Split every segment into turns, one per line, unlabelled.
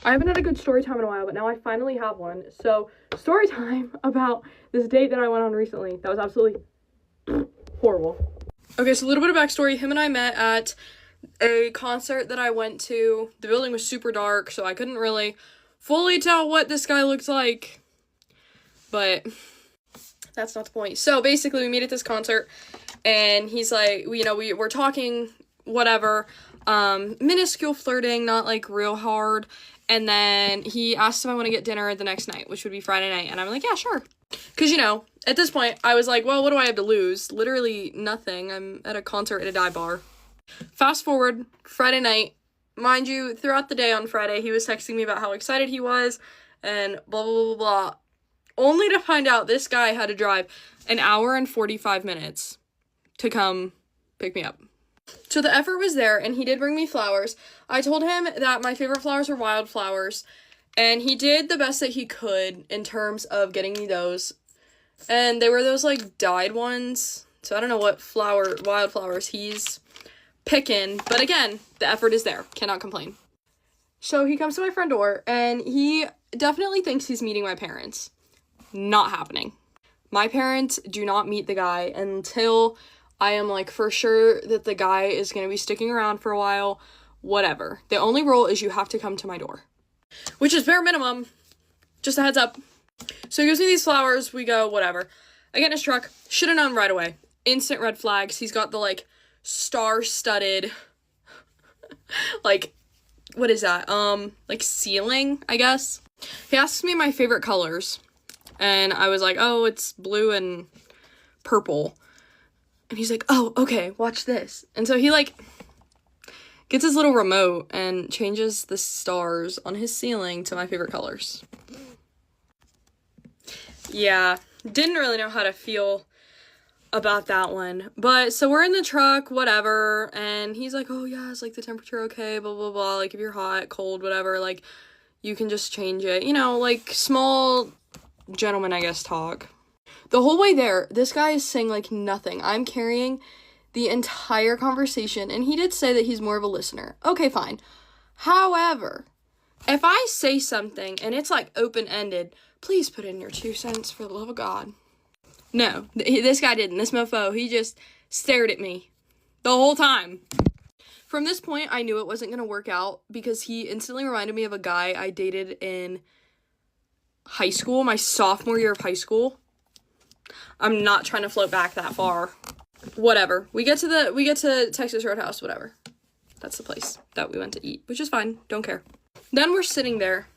I haven't had a good story time in a while, but now I finally have one. So, story time about this date that I went on recently. That was absolutely horrible. Okay, so a little bit of backstory. Him and I met at a concert that I went to. The building was super dark, so I couldn't really fully tell what this guy looked like. But that's not the point. So, basically, we meet at this concert, and he's like, we're talking, whatever, minuscule flirting, not, like, real hard. And then he asked if I want to get dinner the next night, which would be Friday night. And I'm like, yeah, sure. Because, at this point, I was like, well, what do I have to lose? Literally nothing. I'm at a concert at a dive bar. Fast forward, Friday night. Mind you, throughout the day on Friday, he was texting me about how excited he was and blah, blah, blah, blah. Only to find out this guy had to drive an hour and 45 minutes to come pick me up. So the effort was there, and he did bring me flowers. I told him that my favorite flowers were wildflowers, and he did the best that he could in terms of getting me those. And they were those, like, dyed ones. So I don't know what wildflowers he's picking. But again, the effort is there. Cannot complain. So he comes to my front door, and he definitely thinks he's meeting my parents. Not happening. My parents do not meet the guy until I am, like, for sure that the guy is going to be sticking around for a while, whatever. The only rule is you have to come to my door, which is bare minimum. Just a heads up. So he gives me these flowers. We go, whatever. I get in his truck. Should have known right away. Instant red flags. He's got the, like, star-studded, like, what is that? Like, ceiling, I guess. He asks me my favorite colors, and I was like, oh, it's blue and purple. And he's like, oh, okay, watch this. And so he, like, gets his little remote and changes the stars on his ceiling to my favorite colors. Yeah, didn't really know how to feel about that one. But, so we're in the truck, whatever, and he's like, oh, yeah, is, like, the temperature okay, blah, blah, blah. Like, if you're hot, cold, whatever, like, you can just change it. Like, small gentleman, I guess, talk. The whole way there, this guy is saying, like, nothing. I'm carrying the entire conversation, and he did say that he's more of a listener. Okay, fine. However, if I say something and it's, like, open-ended, please put in your 2 cents for the love of God. No, this guy didn't. This mofo, he just stared at me the whole time. From this point, I knew it wasn't going to work out because he instantly reminded me of a guy I dated in high school, my sophomore year of high school. I'm not trying to float back that far. Whatever. We get to Texas Roadhouse, whatever. That's the place that we went to eat, which is fine. Don't care. Then we're sitting there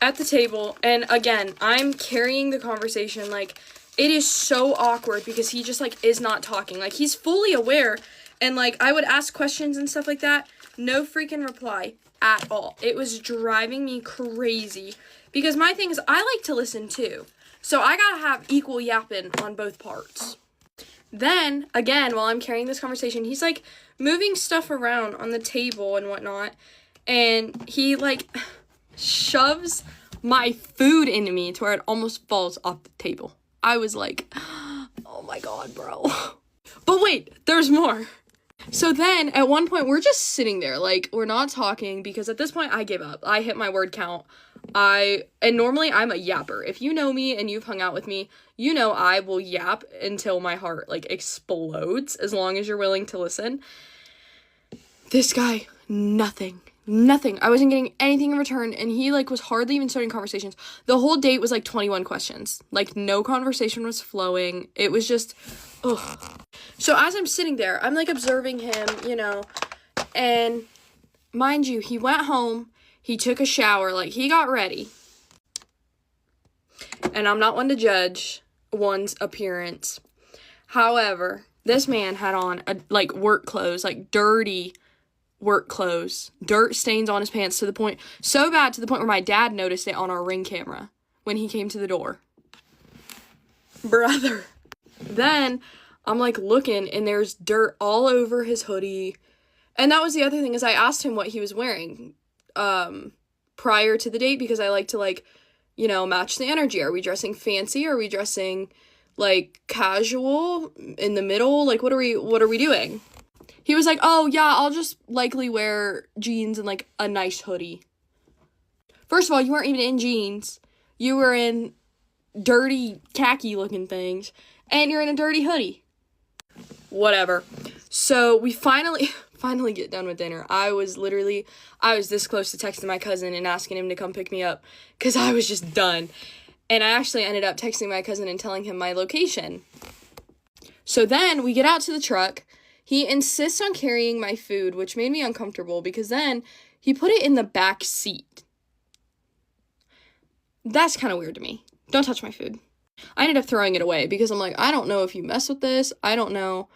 at the table, and again, I'm carrying the conversation. Like, it is so awkward because he just, like, is not talking. Like, he's fully aware, and, like, I would ask questions and stuff like that. No freaking reply at all. It was driving me crazy because my thing is I like to listen too. So I gotta have equal yapping on both parts. Then, again, while I'm carrying this conversation, he's, like, moving stuff around on the table and whatnot. And he, like, shoves my food into me to where it almost falls off the table. I was like, oh my God, bro. But wait, there's more. So then, at one point, we're just sitting there, like, we're not talking, because at this point, I give up. I hit my word count. And normally, I'm a yapper. If you know me and you've hung out with me, you know I will yap until my heart, like, explodes, as long as you're willing to listen. This guy, nothing. I wasn't getting anything in return, and he, like, was hardly even starting conversations. The whole date was, like, 21 questions. Like, no conversation was flowing. It was just, ugh. So as I'm sitting there, I'm, like, observing him, and mind you, he went home, he took a shower, like, he got ready. And I'm not one to judge one's appearance. However, this man had on, like, work clothes, like, dirty work clothes, dirt stains on his pants so bad to the point where my dad noticed it on our Ring camera when he came to the door. Brother. Then I'm, like, looking, and there's dirt all over his hoodie. And that was the other thing, is I asked him what he was wearing prior to the date, because I like to, like, match the energy. Are we dressing fancy? Are we dressing, like, casual, in the middle? Like, what are we doing? He was like, oh, yeah, I'll just likely wear jeans and, like, a nice hoodie. First of all, you weren't even in jeans. You were in dirty khaki looking things, and you're in a dirty hoodie. Whatever. So we finally get done with dinner. I was this close to texting my cousin and asking him to come pick me up because I was just done. And I actually ended up texting my cousin and telling him my location. So then we get out to the truck. He insists on carrying my food, which made me uncomfortable because then he put it in the back seat. That's kind of weird to me. Don't touch my food. I ended up throwing it away because I'm like, I don't know if you mess with this. I don't know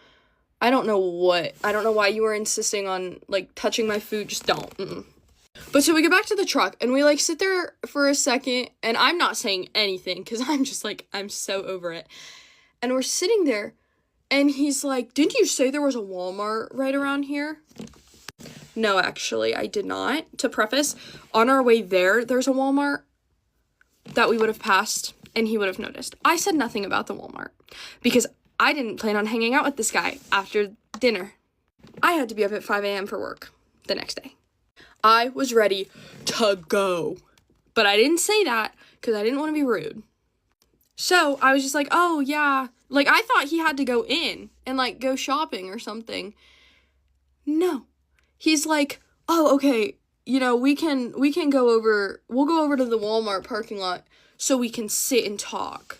why you were insisting on, like, touching my food. Just don't. Mm-mm. But so we get back to the truck, and we, like, sit there for a second, and I'm not saying anything, because I'm just, like, I'm so over it. And we're sitting there, and he's like, didn't you say there was a Walmart right around here? No, actually, I did not. To preface, on our way there's a Walmart that we would have passed, and he would have noticed. I said nothing about the Walmart, because I didn't plan on hanging out with this guy after dinner. I had to be up at 5 a.m. for work the next day. I was ready to go. But I didn't say that because I didn't want to be rude. So I was just like, oh, yeah. Like, I thought he had to go in and, like, go shopping or something. No. He's like, oh, okay, you know, we'll go over to the Walmart parking lot so we can sit and talk.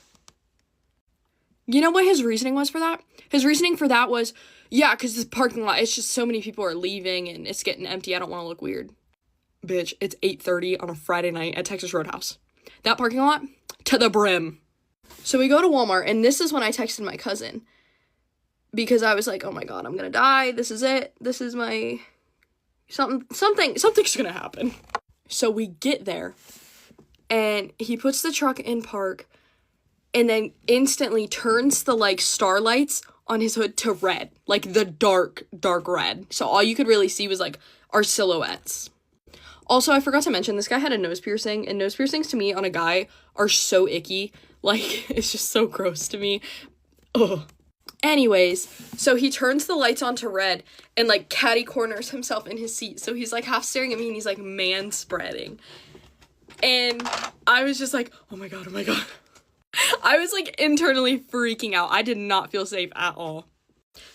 You know what his reasoning was for that? His reasoning for that was, yeah, because this parking lot, it's just so many people are leaving and it's getting empty. I don't want to look weird. Bitch, it's 8:30 on a Friday night at Texas Roadhouse. That parking lot, to the brim. So we go to Walmart, and this is when I texted my cousin. Because I was like, oh my god, I'm gonna die. This is it. This is my... Something's gonna happen. So we get there, and he puts the truck in park, and then instantly turns the, like, starlights on his hood to red. Like, the dark red. So all you could really see was, like, our silhouettes. Also, I forgot to mention, this guy had a nose piercing, and nose piercings to me on a guy are so icky. Like, it's just so gross to me. Ugh. Anyways, so he turns the lights on to red and, like, catty corners himself in his seat. So he's, like, half staring at me, and he's, like, man-spreading. And I was just like, oh my god. I was, like, internally freaking out. I did not feel safe at all.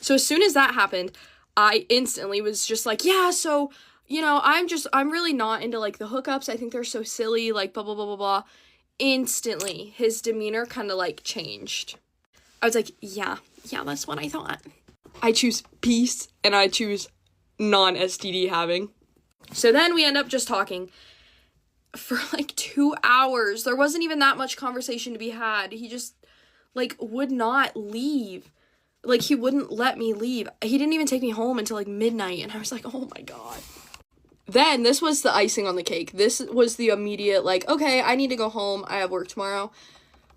So as soon as that happened, I instantly was just like, yeah, so, you know, I'm really not into, like, the hookups. I think they're so silly, like, blah, blah, blah, blah, blah. Instantly, his demeanor kind of, like, changed. I was like, yeah, that's what I thought. I choose peace, and I choose non-STD having. So then we end up just talking for, like, 2 hours. There wasn't even that much conversation to be had. He just, like, would not leave. Like, he wouldn't let me leave. He didn't even take me home until, like, midnight, and I was like, oh my god. Then, this was the icing on the cake. This was the immediate, like, okay, I need to go home. I have work tomorrow.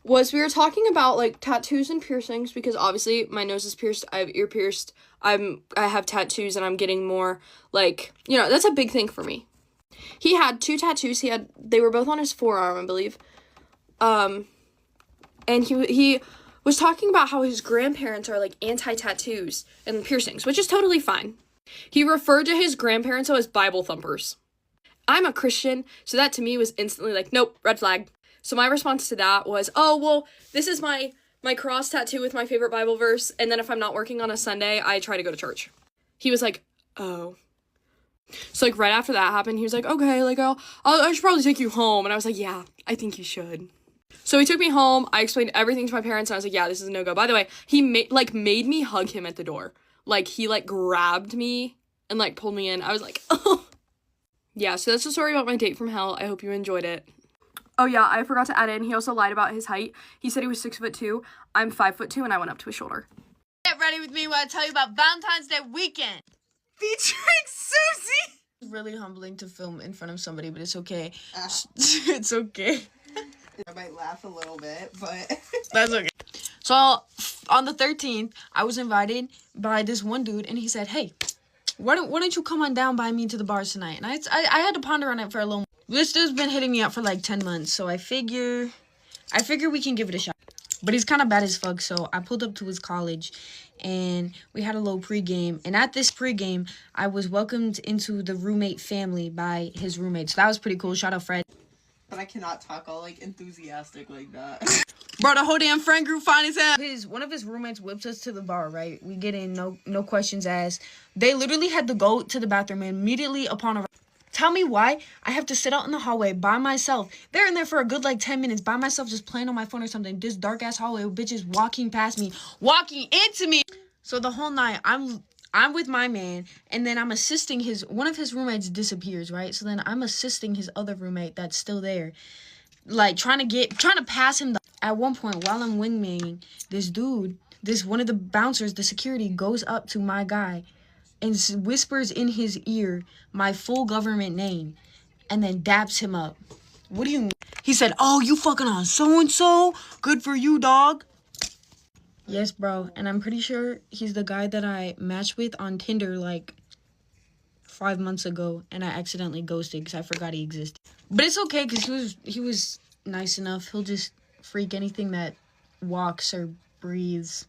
We were talking about, like, tattoos and piercings, because obviously my nose is pierced, I have ear pierced, I have tattoos, and I'm getting more, like, you know, that's a big thing for me. He had 2 tattoos. They were both on his forearm, I believe. And he was talking about how his grandparents are, like, anti-tattoos and piercings, which is totally fine. He referred to his grandparents as Bible thumpers. I'm a Christian, so that to me was instantly like, nope, red flag. So my response to that was, oh, well, this is my cross tattoo with my favorite Bible verse, and then if I'm not working on a Sunday, I try to go to church. He was like, oh. So, like, right after that happened, he was like, okay, like, I should probably take you home. And I was like, yeah, I think you should. So he took me home. I explained everything to my parents, and I was like, yeah, this is a no-go. By the way, he made me hug him at the door. Like, he, like, grabbed me and, like, pulled me in. I was like, oh. Yeah, so that's the story about my date from hell. I hope you enjoyed it. Oh, yeah, I forgot to add in, he also lied about his height. He said he was 6'2". I'm 5'2", and I went up to his shoulder.
Get ready with me while I tell you about Valentine's Day weekend. Featuring Susie. It's really humbling to film in front of somebody, but it's okay. It's okay.
I might laugh a little bit, but...
That's okay. So, on the 13th, I was invited by this one dude, and he said, hey, why don't you come on down by me to the bars tonight? And I had to ponder on it for a little. This dude's been hitting me up for like 10 months, so I figure we can give it a shot. But he's kind of bad as fuck, so I pulled up to his college, and we had a little pregame. And at this pregame, I was welcomed into the roommate family by his roommate. So that was pretty cool. Shout out Fred.
cannot talk all like enthusiastic like that.
Bro, the whole damn friend group fine as hell. One of his roommates whips us to the bar, right? We get in, no questions asked. They literally had to go to the bathroom immediately upon arrival. Tell me why I have to sit out in the hallway by myself. They're in there for a good like 10 minutes by myself, just playing on my phone or something. This dark ass hallway with bitches walking past me, walking into me. So the whole night I'm with my man, and then I'm assisting one of his roommates disappears, right? So then I'm assisting his other roommate that's still there, like trying to pass him. At one point, while I'm wingmaning, this dude, one of the bouncers, the security, goes up to my guy and whispers in his ear my full government name, and then daps him up. What do you mean? He said, "Oh, you fucking on so-and-so? Good for you, dog." Yes, bro. And I'm pretty sure he's the guy that I matched with on Tinder like 5 months ago, and I accidentally ghosted because I forgot he existed. But it's okay because he was nice enough. He'll just freak anything that walks or breathes.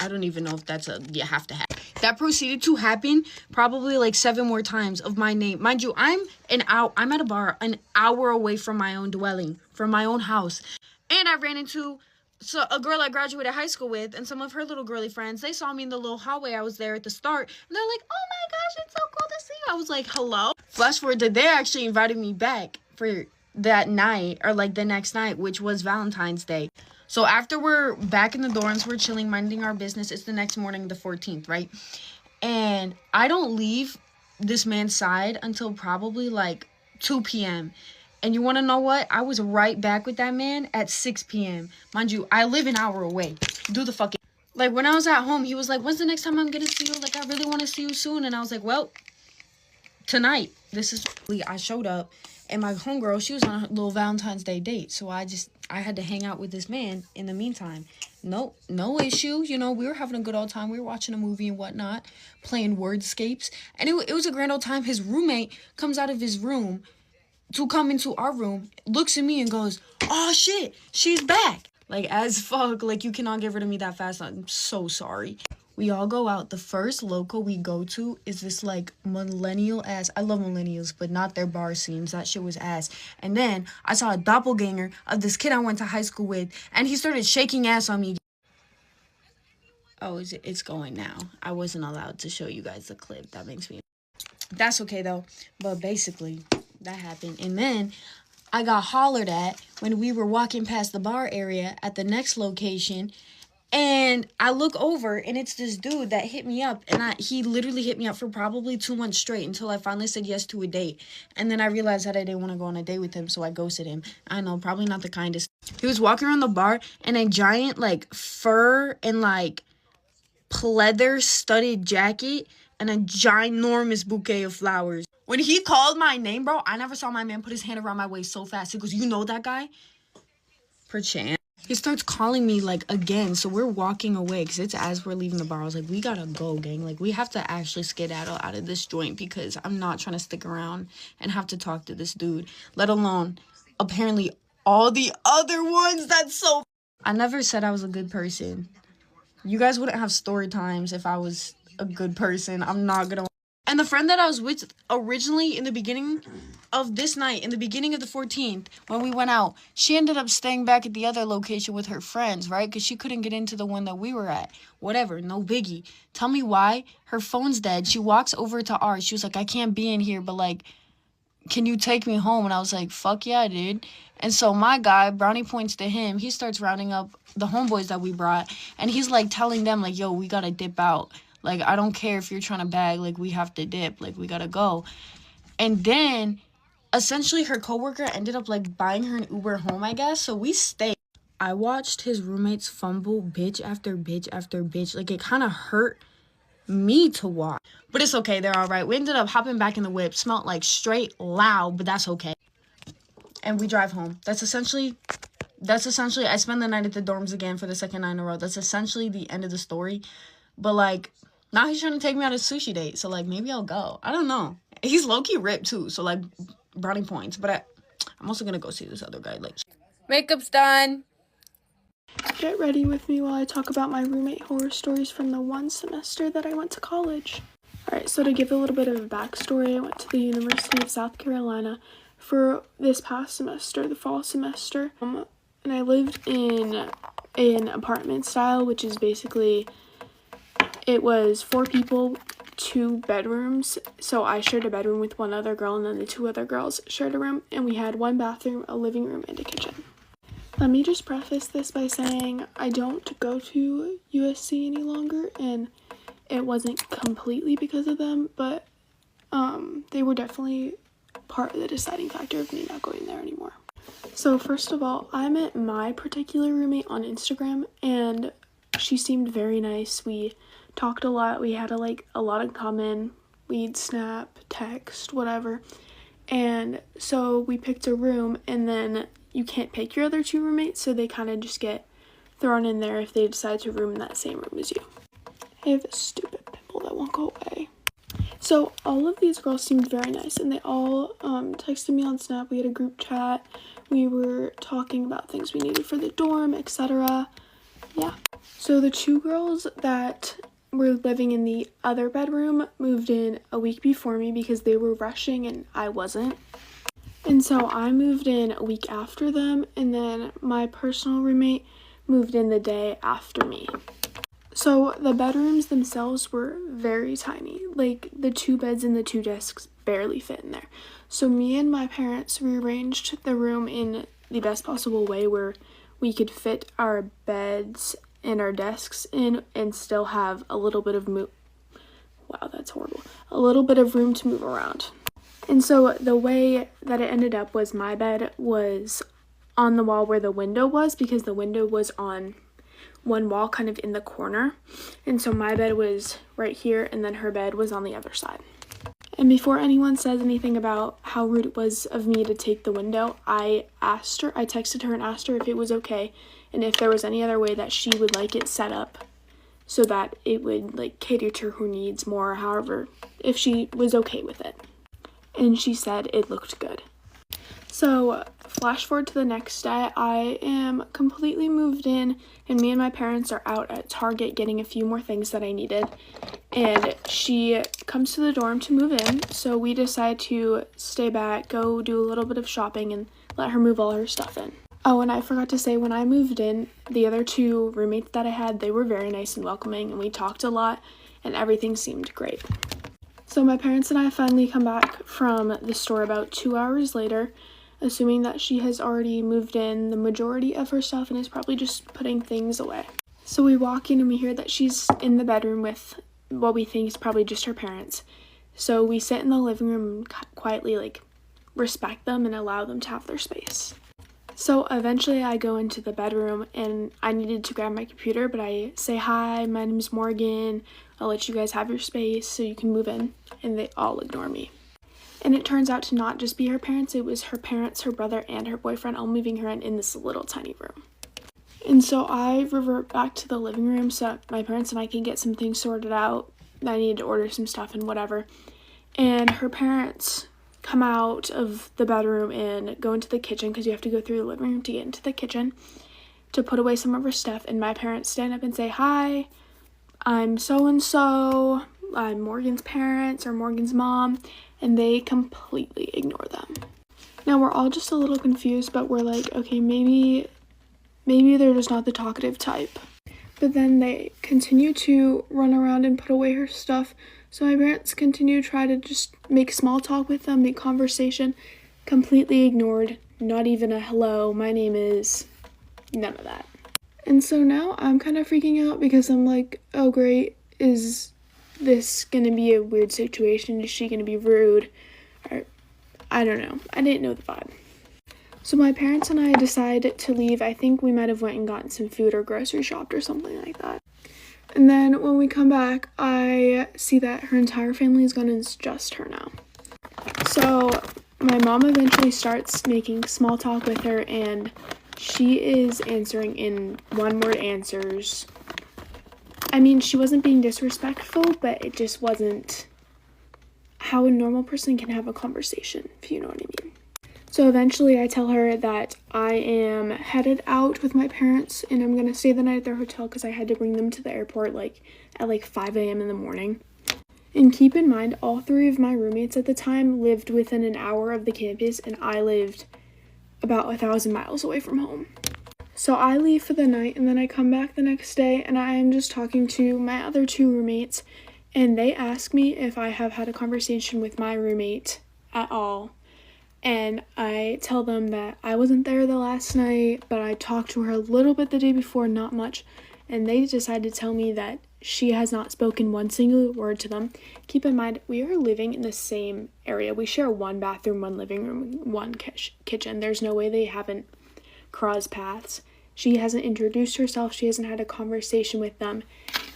I don't even know if that's you have to have. That proceeded to happen probably like 7 more times of my name. Mind you, I'm at a bar an hour away from my own dwelling, from my own house. And I ran into a girl I graduated high school with and some of her little girly friends. They saw me in the little hallway I was there at the start. And they're like, "Oh my gosh, it's so cool to see you." I was like, "Hello?" Flash forward that they actually invited me back for that night, or like the next night, which was Valentine's Day. So after we're back in the dorms, we're chilling, minding our business. It's the next morning, the 14th, right? And I don't leave this man's side until probably like 2 p.m. And you want to know what? I was right back with that man at 6 p.m. Mind you, I live an hour away. Do the fucking... Like, when I was at home, he was like, "When's the next time I'm going to see you? Like, I really want to see you soon." And I was like, "Well, tonight." I showed up, and my homegirl, she was on a little Valentine's Day date. So I had to hang out with this man in the meantime. No issue. You know, we were having a good old time. We were watching a movie and whatnot, playing wordscapes. And it was a grand old time. His roommate comes out of his room to come into our room, looks at me and goes, "Oh shit, she's back." Like, as fuck, like, you cannot get rid of me that fast. I'm so sorry. We all go out. The first local we go to is this, like, millennial ass. I love millennials, but not their bar scenes. That shit was ass. And then I saw a doppelganger of this kid I went to high school with, and he started shaking ass on me. Oh, it's going now. I wasn't allowed to show you guys the clip. That makes me... That's okay, though. But basically, that happened. And then I got hollered at when we were walking past the bar area at the next location. And I look over, and it's this dude that hit me up. And he literally hit me up for probably 2 months straight until I finally said yes to a date. And then I realized that I didn't want to go on a date with him, so I ghosted him. I know, probably not the kindest. He was walking around the bar in a giant, like, fur and, like, pleather studded jacket and a ginormous bouquet of flowers. When he called my name, bro, I never saw my man put his hand around my waist so fast. He goes, "You know that guy?" Perchance. He starts calling me, like, again. So we're walking away because it's as we're leaving the bar. I was like, "We gotta go, gang. Like, we have to actually skedaddle out of this joint because I'm not trying to stick around and have to talk to this dude, let alone apparently all the other ones." That's so... I never said I was a good person. You guys wouldn't have story times if I was a good person. I'm not gonna... And the friend that I was with originally in the beginning of this night, in the beginning of the 14th, when we went out, she ended up staying back at the other location with her friends, right? Because she couldn't get into the one that we were at. Whatever, no biggie. Tell me why? Her phone's dead. She walks over to ours. She was like, "I can't be in here, but, like, can you take me home?" And I was like, "Fuck yeah, dude." And so my guy, brownie points to him. He starts rounding up the homeboys that we brought. And he's, like, telling them, like, "Yo, we gotta dip out. Like, I don't care if you're trying to bag. Like, we have to dip. Like, we gotta go." And then, essentially, her coworker ended up, like, buying her an Uber home, I guess. So we stayed. I watched his roommates fumble bitch after bitch after bitch. Like, it kind of hurt me to watch. But it's okay. They're all right. We ended up hopping back in the whip. Smelled like straight loud, but that's okay. And we drive home. That's essentially, I spend the night at the dorms again for the second night in a row. That's essentially the end of the story. But, like, now he's trying to take me on a sushi date. So, like, maybe I'll go. I don't know. He's low-key ripped, too. So, like, brownie points. But I'm also going to go see this other guy. Like, makeup's done.
Get ready with me while I talk about my roommate horror stories from the one semester that I went to college. Alright, so to give a little bit of a backstory, I went to the University of South Carolina for this past semester, the fall semester. And I lived in an apartment style, which is basically, it was 4 people, 2 bedrooms. So I shared a bedroom with one other girl, and then the 2 other girls shared a room, and we had 1 bathroom, a living room, and a kitchen. Let me just preface this by saying I don't go to USC any longer, and it wasn't completely because of them, but they were definitely part of the deciding factor of me not going there anymore. So first of all, I met my particular roommate on Instagram, and she seemed very nice. We talked a lot. We had a lot in common. We'd snap, text, whatever. And so we picked a room, and then you can't pick your other 2 roommates, so they kind of just get thrown in there if they decide to room in that same room as you. I have a stupid pimple that won't go away. So all of these girls seemed very nice, and they all texted me on Snap. We had a group chat. We were talking about things we needed for the dorm, etc. Yeah. So the 2 girls that were living in the other bedroom moved in a week before me because they were rushing and I wasn't. And so I moved in a week after them, and then my personal roommate moved in the day after me. So the bedrooms themselves were very tiny. Like, the 2 beds and the 2 desks barely fit in there. So me and my parents rearranged the room in the best possible way where we could fit our beds and our desks in and still have a little bit of wow, that's horrible. A little bit of room to move around. And so the way that it ended up was my bed was on the wall where the window was, because the window was on one wall kind of in the corner. And so my bed was right here, and then her bed was on the other side. And before anyone says anything about how rude it was of me to take the window, I texted her and asked her if it was okay and if there was any other way that she would like it set up so that it would cater to her needs more, however, if she was okay with it. And she said it looked good. So flash forward to the next day, I am completely moved in, and me and my parents are out at Target getting a few more things that I needed. And she comes to the dorm to move in, so we decide to stay back, go do a little bit of shopping, and let her move all her stuff in. Oh, and I forgot to say, when I moved in, the other 2 roommates that I had, they were very nice and welcoming, and we talked a lot, and everything seemed great. So my parents and I finally come back from the store about 2 hours later, assuming that she has already moved in the majority of her stuff and is probably just putting things away. So we walk in and we hear that she's in the bedroom with what we think is probably just her parents. So we sit in the living room and quietly respect them and allow them to have their space. So eventually I go into the bedroom and I needed to grab my computer, but I say, "Hi, my name's Morgan. I'll let you guys have your space so you can move in," and they all ignore me. And it turns out to not just be her parents, it was her parents, her brother, and her boyfriend all moving her in this little tiny room. And so I revert back to the living room so my parents and I can get some things sorted out. I needed to order some stuff and whatever. And her parents come out of the bedroom and go into the kitchen, because you have to go through the living room to get into the kitchen, to put away some of her stuff. And my parents stand up and say, "Hi, I'm so-and-so. I'm Morgan's parents or Morgan's mom," and they completely ignore them. Now we're all just a little confused, but we're like, okay, maybe they're just not the talkative type. But then they continue to run around and put away her stuff, so my parents continue to try to just make small talk with them, make conversation, completely ignored, not even a hello, my name is, none of that. And so now I'm kind of freaking out because I'm like, oh great, is this gonna be a weird situation? Is she gonna be rude? Or I don't know. I didn't know the vibe. So my parents and I decided to leave. I think we might have went and gotten some food or grocery shopped or something like that. And then when we come back, I see that her entire family is gone and it's just her now. So my mom eventually starts making small talk with her, and she is answering in one-word answers. I mean, she wasn't being disrespectful, but it just wasn't how a normal person can have a conversation, if you know what I mean. So eventually I tell her that I am headed out with my parents and I'm going to stay the night at their hotel because I had to bring them to the airport at 5 a.m. in the morning. And keep in mind, all 3 of my roommates at the time lived within an hour of the campus, and I lived about 1,000 miles away from home. So I leave for the night, and then I come back the next day, and I am just talking to my other 2 roommates, and they ask me if I have had a conversation with my roommate at all. And I tell them that I wasn't there the last night, but I talked to her a little bit the day before, not much. And they decide to tell me that she has not spoken one single word to them. Keep in mind, we are living in the same area. We share 1 bathroom, 1 living room, 1 kitchen. There's no way they haven't crossed paths. She hasn't introduced herself. She hasn't had a conversation with them.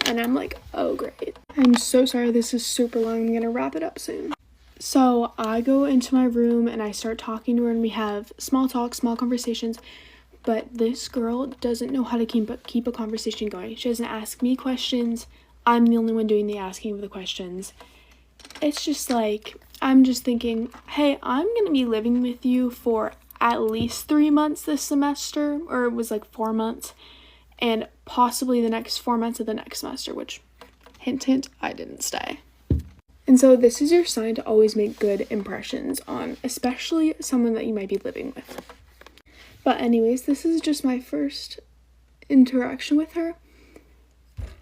And I'm like, oh, great. I'm so sorry. This is super long. I'm going to wrap it up soon. So I go into my room and I start talking to her, and we have small talk, small conversations. But this girl doesn't know how to keep a conversation going. She doesn't ask me questions. I'm the only one doing the asking of the questions. It's just like, I'm just thinking, hey, I'm going to be living with you for at least 3 months this semester, or it was like 4 months, and possibly the next 4 months of the next semester, which, hint, hint, I didn't stay. And so this is your sign to always make good impressions on especially someone that you might be living with. But anyways, this is just my first interaction with her.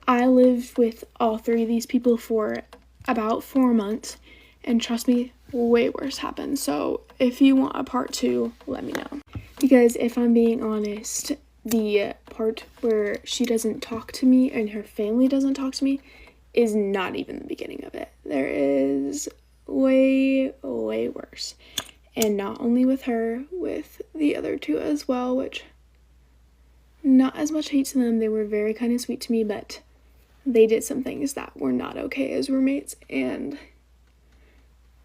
I lived with all 3 of these people for about 4 months, and trust me, way worse happened. So if you want a part 2, let me know. Because if I'm being honest, the part where she doesn't talk to me and her family doesn't talk to me is not even the beginning of it. There is way, way worse. And not only with her, with the other 2 as well, which, not as much hate to them. They were very kind and sweet to me, but they did some things that were not okay as roommates, and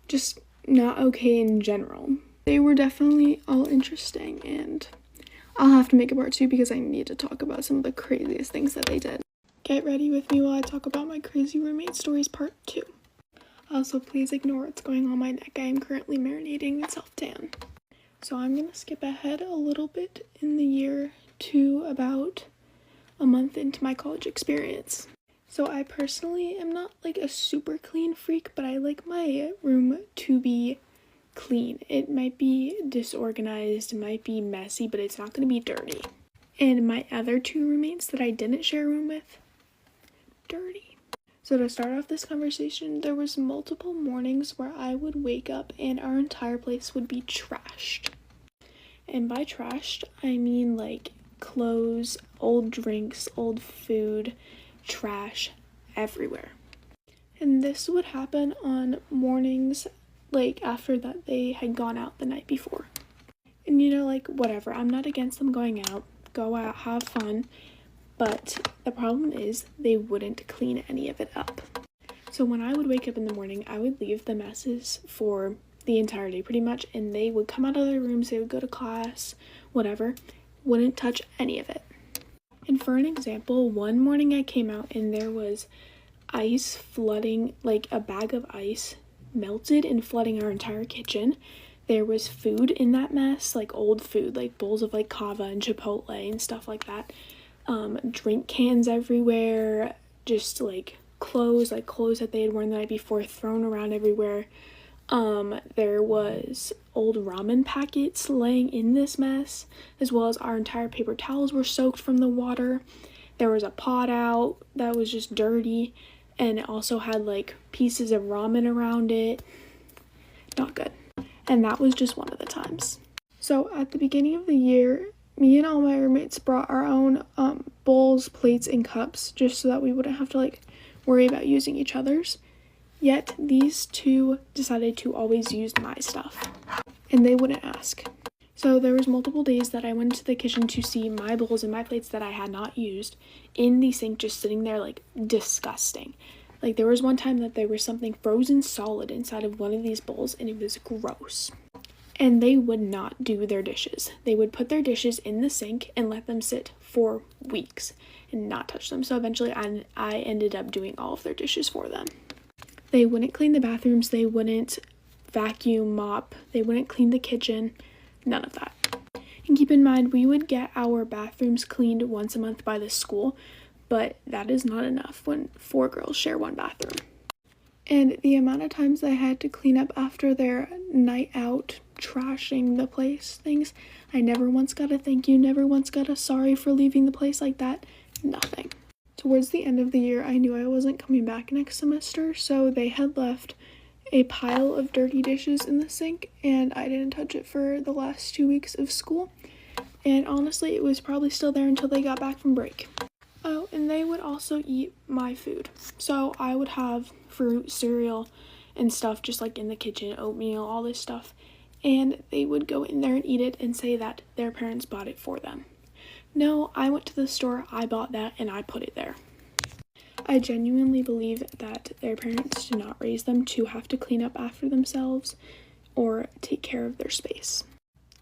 just not okay in general. They were definitely all interesting, and I'll have to make a part 2 because I need to talk about some of the craziest things that they did. Get ready with me while I talk about my crazy roommate stories part 2. Also, please ignore what's going on my neck. I am currently marinating in self-tan. So I'm going to skip ahead a little bit in the year to about a month into my college experience. So I personally am not like a super clean freak, but I like my room to be clean. It might be disorganized, it might be messy, but it's not going to be dirty. And my other 2 roommates that I didn't share a room with, dirty. So to start off this conversation, there was multiple mornings where I would wake up and our entire place would be trashed. And by trashed, I mean like clothes, old drinks, old food, trash everywhere. And this would happen on mornings like after that they had gone out the night before. And you know, like, whatever, I'm not against them going out, go out, have fun. But the problem is they wouldn't clean any of it up. So when I would wake up in the morning, I would leave the messes for the entire day pretty much, and they would come out of their rooms, they would go to class, whatever, wouldn't touch any of it. And for an example, one morning I came out and there was ice flooding, like a bag of ice melted and flooding our entire kitchen. There was food in that mess, like old food, like bowls of like kava and chipotle and stuff like that. Drink cans everywhere, just like clothes that they had worn the night before thrown around everywhere. There was old ramen packets laying in this mess, as well as our entire paper towels were soaked from the water. There was a pot out that was just dirty, and it also had like pieces of ramen around it. Not good. And that was just one of the times. So at the beginning of the year, me and all my roommates brought our own bowls, plates, and cups just so that we wouldn't have to like worry about using each other's. Yet these 2 decided to always use my stuff, and they wouldn't ask. So there was multiple days that I went to the kitchen to see my bowls and my plates that I had not used in the sink, just sitting there like disgusting. Like there was one time that there was something frozen solid inside of one of these bowls, and it was gross. And they would not do their dishes. They would put their dishes in the sink and let them sit for weeks and not touch them. So eventually I ended up doing all of their dishes for them. They wouldn't clean the bathrooms. They wouldn't vacuum, mop. They wouldn't clean the kitchen. None of that. And keep in mind, we would get our bathrooms cleaned once a month by the school, but that is not enough when 4 girls share one bathroom. And the amount of times I had to clean up after their night out, trashing the place, things, I never once got a thank you, never once got a sorry for leaving the place like that, nothing. Towards the end of the year, I knew I wasn't coming back next semester, so they had left a pile of dirty dishes in the sink, and I didn't touch it for the last 2 weeks of school. And honestly, it was probably still there until they got back from break. Oh, and they would also eat my food. So I would have fruit, cereal, and stuff just like in the kitchen, oatmeal, all this stuff. And they would go in there and eat it and say that their parents bought it for them. No, I went to the store, I bought that, and I put it there. I genuinely believe that their parents did not raise them to have to clean up after themselves or take care of their space.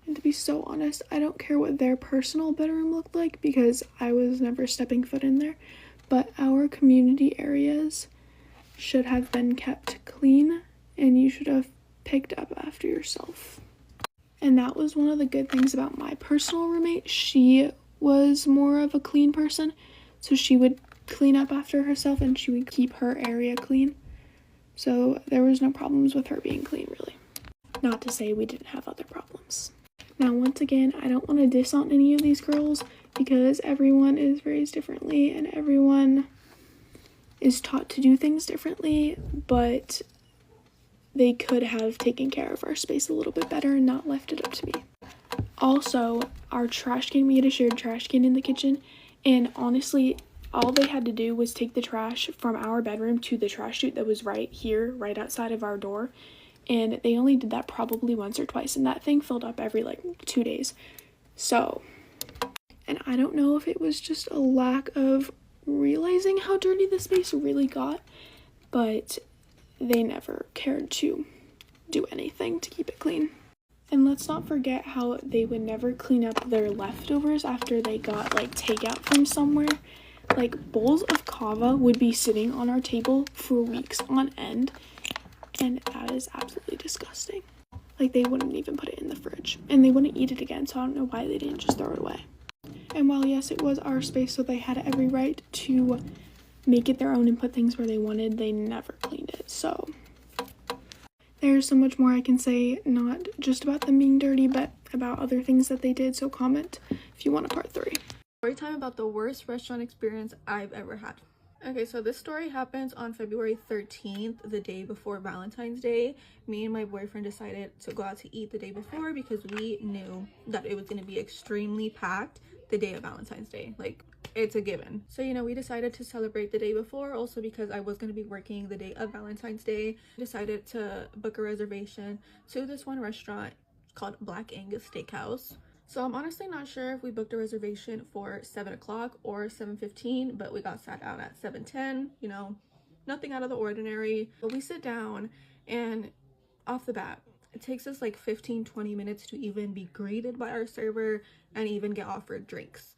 And to be so honest, I don't care what their personal bedroom looked like because I was never stepping foot in there, but our community areas should have been kept clean and you should have picked up after yourself. And that was one of the good things about my personal roommate. She was more of a clean person, so she would clean up after herself and she would keep her area clean. So there was no problems with her being clean, really. Not to say we didn't have other problems. Now, once again, I don't want to diss on any of these girls because everyone is raised differently and everyone is taught to do things differently, but they could have taken care of our space a little bit better and not left it up to me. Also, our trash can, we had a shared trash can in the kitchen, and honestly, all they had to do was take the trash from our bedroom to the trash chute that was right here, right outside of our door, and they only did that probably once or twice, and that thing filled up every 2 days. So, and I don't know if it was just a lack of realizing how dirty the space really got, but they never cared to do anything to keep it clean. And let's not forget how they would never clean up their leftovers after they got takeout from somewhere. Bowls of kava would be sitting on our table for weeks on end, and that is absolutely disgusting. They wouldn't even put it in the fridge, and they wouldn't eat it again, so I don't know why they didn't just throw it away. And while yes, it was our space, so they had every right to make it their own and put things where they wanted, they never cleaned it. So there's so much more I can say, not just about them being dirty, but about other things that they did, so comment if you want a part 3.
Story time about the worst restaurant experience I've ever had. Okay, so this story happens on February 13th, the day before Valentine's Day. Me and my boyfriend decided to go out to eat the day before because we knew that it was going to be extremely packed the day of Valentine's Day. It's a given. So, we decided to celebrate the day before, also because I was going to be working the day of Valentine's Day. Decided to book a reservation to this one restaurant called Black Angus Steakhouse. So I'm honestly not sure if we booked a reservation for 7 o'clock or 7:15, but we got sat down at 7:10, nothing out of the ordinary. But we sit down, and off the bat, it takes us 15-20 minutes to even be greeted by our server and even get offered drinks.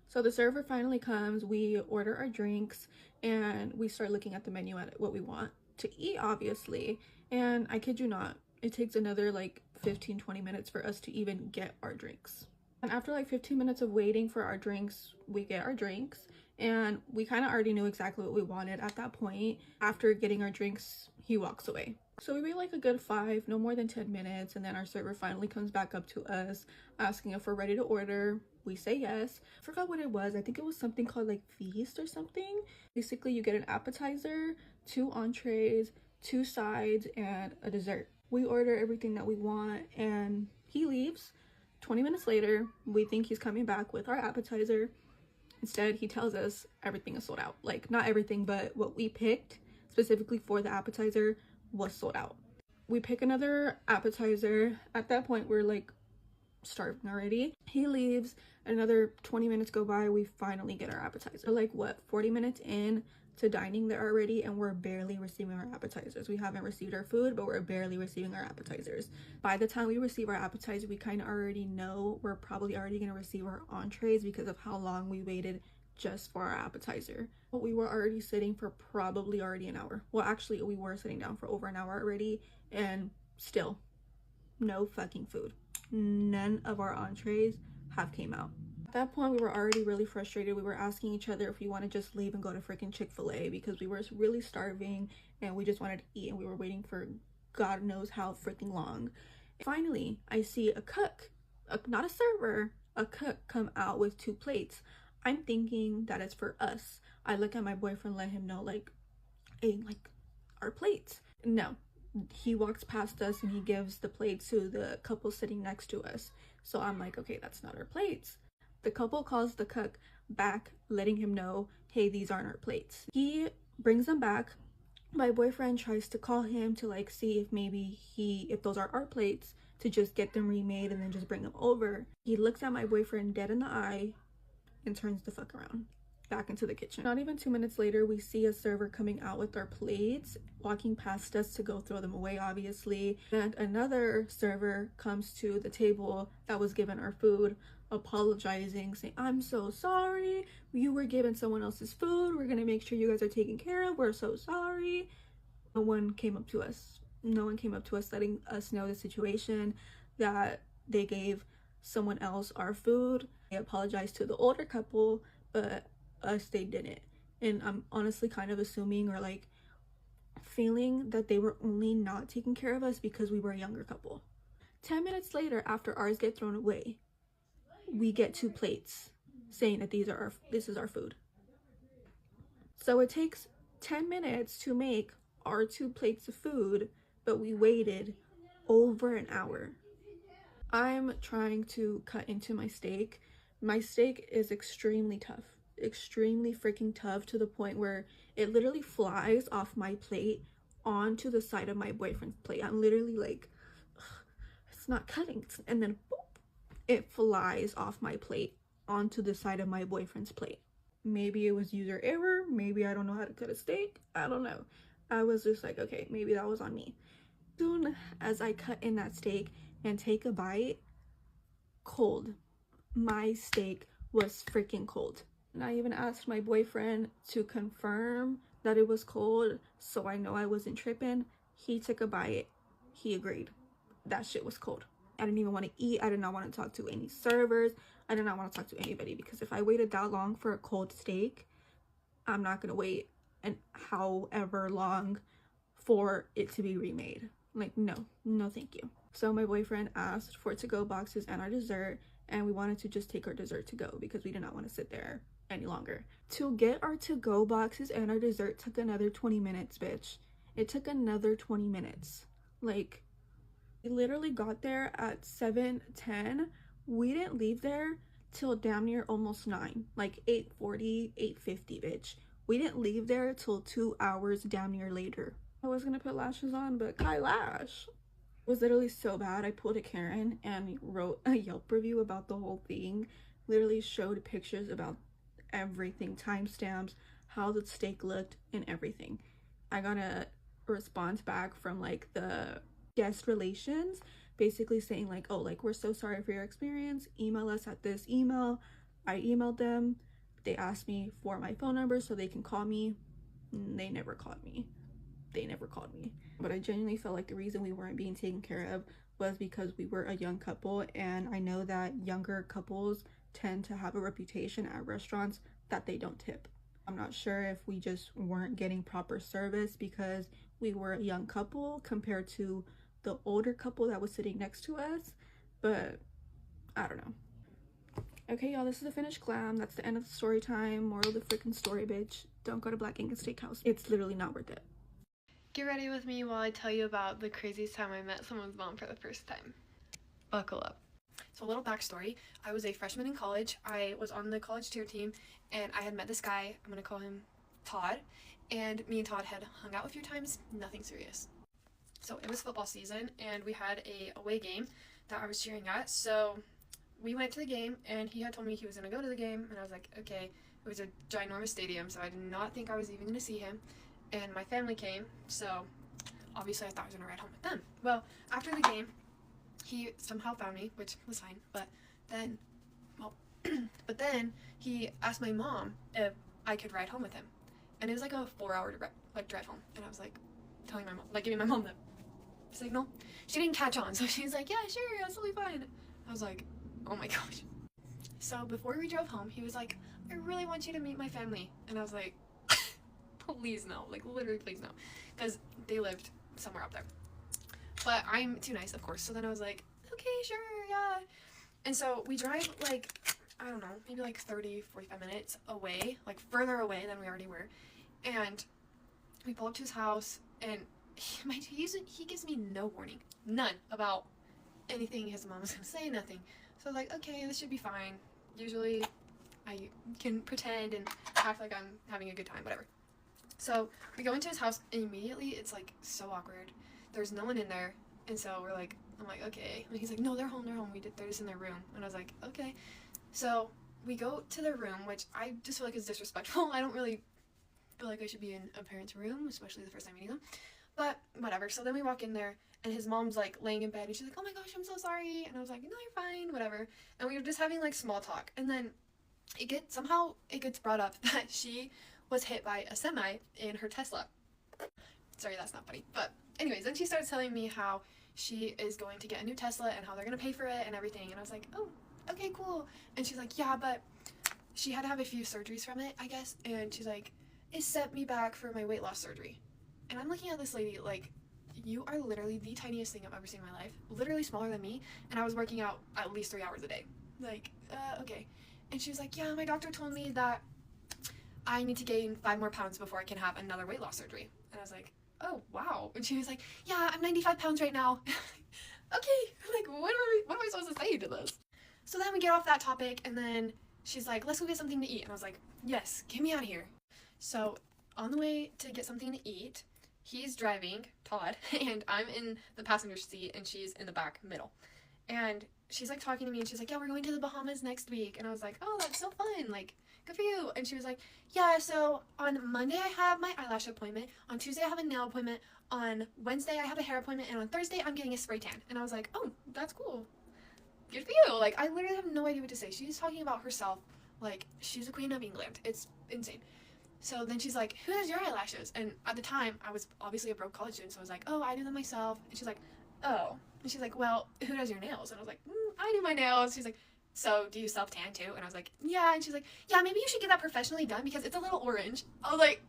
So the server finally comes, we order our drinks, and we start looking at the menu at what we want to eat, obviously. And I kid you not, it takes another 15-20 minutes for us to even get our drinks. And after 15 minutes of waiting for our drinks, we get our drinks, and we kind of already knew exactly what we wanted at that point. After getting our drinks, he walks away. So we wait a good 5, no more than 10 minutes, and then our server finally comes back up to us asking if we're ready to order. We say yes. I forgot what it was. I think it was something called feast or something. Basically, you get an appetizer, 2 entrees, 2 sides, and a dessert. We order everything that we want, and he leaves. 20 minutes later, we think he's coming back with our appetizer. Instead, he tells us everything is sold out. Not everything, but what we picked specifically for the appetizer was sold out. We pick another appetizer. At that point, we're starving already. He leaves. Another 20 minutes go by. We finally get our appetizer. 40 minutes in to dining there already, and we're barely receiving our appetizers. We haven't received our food, but we're barely receiving our appetizers. By the time we receive our appetizer, we kind of already know we're probably already going to receive our entrees because of how long we waited just for our appetizer. We were already sitting for probably already an hour. Well, actually, we were sitting down for over an hour already, and still no fucking food. None of our entrees have came out. that point, we were already really frustrated. We were asking each other if we want to just leave and go to freaking Chick-fil-A because we were really starving and we just wanted to eat, and we were waiting for God knows how freaking long. Finally, I see a cook, not a server, a cook come out with 2 plates. I'm thinking that it's for us. I look at my boyfriend, let him know, like, hey, like, our plates. No, he walks past us and he gives the plates to the couple sitting next to us. So I'm like, okay, that's not our plates. The couple calls the cook back, letting him know, hey, these aren't our plates. He brings them back. My boyfriend tries to call him to like see if maybe if those are our plates, to just get them remade and then just bring them over. He looks at my boyfriend dead in the eye and turns the fuck around back into the kitchen. Not even 2 minutes later, we see a server coming out with our plates, walking past us to go throw them away, obviously. And another server comes to the table that was given our food, apologizing, saying, I'm so sorry, you were given someone else's food, we're gonna make sure you guys are taken care of, we're so sorry. No one came up to us. No one came up to us letting us know the situation, that they gave someone else our food. They apologized to the older couple, but us, they didn't. And I'm honestly kind of assuming, or like feeling, that they were only not taking care of us because we were a younger couple. 10 minutes later, after ours get thrown away, we get 2 plates saying that this is our food. So it takes 10 minutes to make our 2 plates of food, but we waited over an hour. I'm trying to cut into my steak. My steak is extremely tough, extremely freaking tough, to the point where it literally flies off my plate onto the side of my boyfriend's plate. I'm literally like, it's not cutting, and then boop, it flies off my plate onto the side of my boyfriend's plate. Maybe it was user error, maybe I don't know how to cut a steak, I don't know. I was just like, okay, maybe that was on me. Soon as I cut in that steak and take a bite, cold. My steak was freaking cold. And I even asked my boyfriend to confirm that it was cold, so I know I wasn't tripping. He took a bite, he agreed. That shit was cold. I didn't even want to eat. I did not want to talk to any servers. I did not want to talk to anybody, because if I waited that long for a cold steak, I'm not gonna wait and however long for it to be remade. Like, no thank you. So my boyfriend asked for to-go boxes and our dessert, and we wanted to just take our dessert to go because we did not want to sit there any longer. To get our to-go boxes and our dessert took another 20 minutes, bitch. It took another 20 minutes. Like, we literally got there at 7:10. We didn't leave there till damn near almost 9, like 8:40, 8:50, bitch. We didn't leave there till 2 hours damn near later. I was gonna put lashes on, but Kai Lash was literally so bad. I pulled a Karen and wrote a Yelp review about the whole thing. Literally showed pictures about everything, timestamps, how the steak looked, and everything. I got a response back from like the guest relations, basically saying like, oh, like, we're so sorry for your experience, email us at this email. I emailed them. They asked me for my phone number so they can call me. They never called me. But I genuinely felt like the reason we weren't being taken care of was because we were a young couple, and I know that younger couples tend to have a reputation at restaurants that they don't tip. I'm not sure if we just weren't getting proper service because we were a young couple compared to the older couple that was sitting next to us, but I don't know. Okay, y'all, this is the finished glam. That's the end of the story time. Moral of the freaking story, bitch. Don't go to Black Angus Steakhouse. It's literally not worth it.
Get ready with me while I tell you about the craziest time I met someone's mom for the first time. Buckle up. So a little backstory. I was a freshman in college. I was on the college cheer team, and I had met this guy. I'm going to call him Todd. And me and Todd had hung out a few times. Nothing serious. So it was football season, and we had a away game that I was cheering at. So we went to the game, and he had told me he was going to go to the game. And I was like, okay. It was a ginormous stadium, so I did not think I was even going to see him. And my family came, so obviously I thought I was gonna ride home with them. Well, after the game, he somehow found me, which was fine, but then he asked my mom if I could ride home with him. And it was like a 4-hour drive home. And I was like telling my mom, like giving my mom the signal. She didn't catch on, so she's like, yeah, sure, that's totally fine. I was like, oh my gosh.
So before we drove home, he was like, I really want you to meet my family. And I was like, please no, like literally please no, because they lived somewhere up there. But I'm too nice, of course. So then I was like, okay, sure, yeah. And so we drive like, I don't know, maybe like 30, 45 minutes away, like further away than we already were. And we pull up to his house, and he gives me no warning, none, about anything his mom was gonna say, nothing. So I was like, okay, this should be fine. Usually I can pretend and act like I'm having a good time, whatever. So we go into his house, and immediately it's like so awkward. There's no one in there, and so I'm like, okay. And he's like, no, they're home. They're just in their room. And I was like, okay. So we go to their room, which I just feel like is disrespectful. I don't really feel like I should be in a parent's room, especially the first time meeting them. But whatever. So then we walk in there, and his mom's like laying in bed, and she's like, oh my gosh, I'm so sorry. And I was like, no, you're fine, whatever. And we were just having like small talk. And then it gets brought up that she was hit by a semi in her Tesla. Sorry, that's not funny. But anyways, then she starts telling me how she is going to get a new Tesla and how they're going to pay for it and everything. And I was like, oh, okay, cool. And she's like, yeah, but she had to have a few surgeries from it, I guess. And she's like, it set me back for my weight loss surgery. And I'm looking at this lady like, you are literally the tiniest thing I've ever seen in my life. Literally smaller than me. And I was working out at least 3 hours a day. Like, okay. And she was like, yeah, my doctor told me that I need to gain 5 more pounds before I can have another weight loss surgery. And I was like, oh, wow. And she was like, yeah, I'm 95 pounds right now. Okay, like, what am I supposed to say to this? So then we get off that topic, and then she's like, let's go get something to eat. And I was like, yes, get me out of here. So on the way to get something to eat, he's driving, Todd, and I'm in the passenger seat, and she's in the back middle. And she's like talking to me, and she's like, yeah, we're going to the Bahamas next week. And I was like, oh, that's so fun, like, good for you. And she was like, yeah, so on Monday I have my eyelash appointment, on Tuesday I have a nail appointment, on Wednesday I have a hair appointment, and on Thursday I'm getting a spray tan. And I was like, oh, that's cool, good for you. Like, I literally have no idea what to say. She's talking about herself like she's the queen of England. It's insane. So then she's like, who does your eyelashes? And at the time, I was obviously a broke college student, so I was like, oh, I do them myself. And she's like, oh. And she's like, well, who does your nails? And I was like, I do my nails. She's like, so do you self-tan too? And I was like, yeah. And she's like, yeah, maybe you should get that professionally done because it's a little orange. I was like,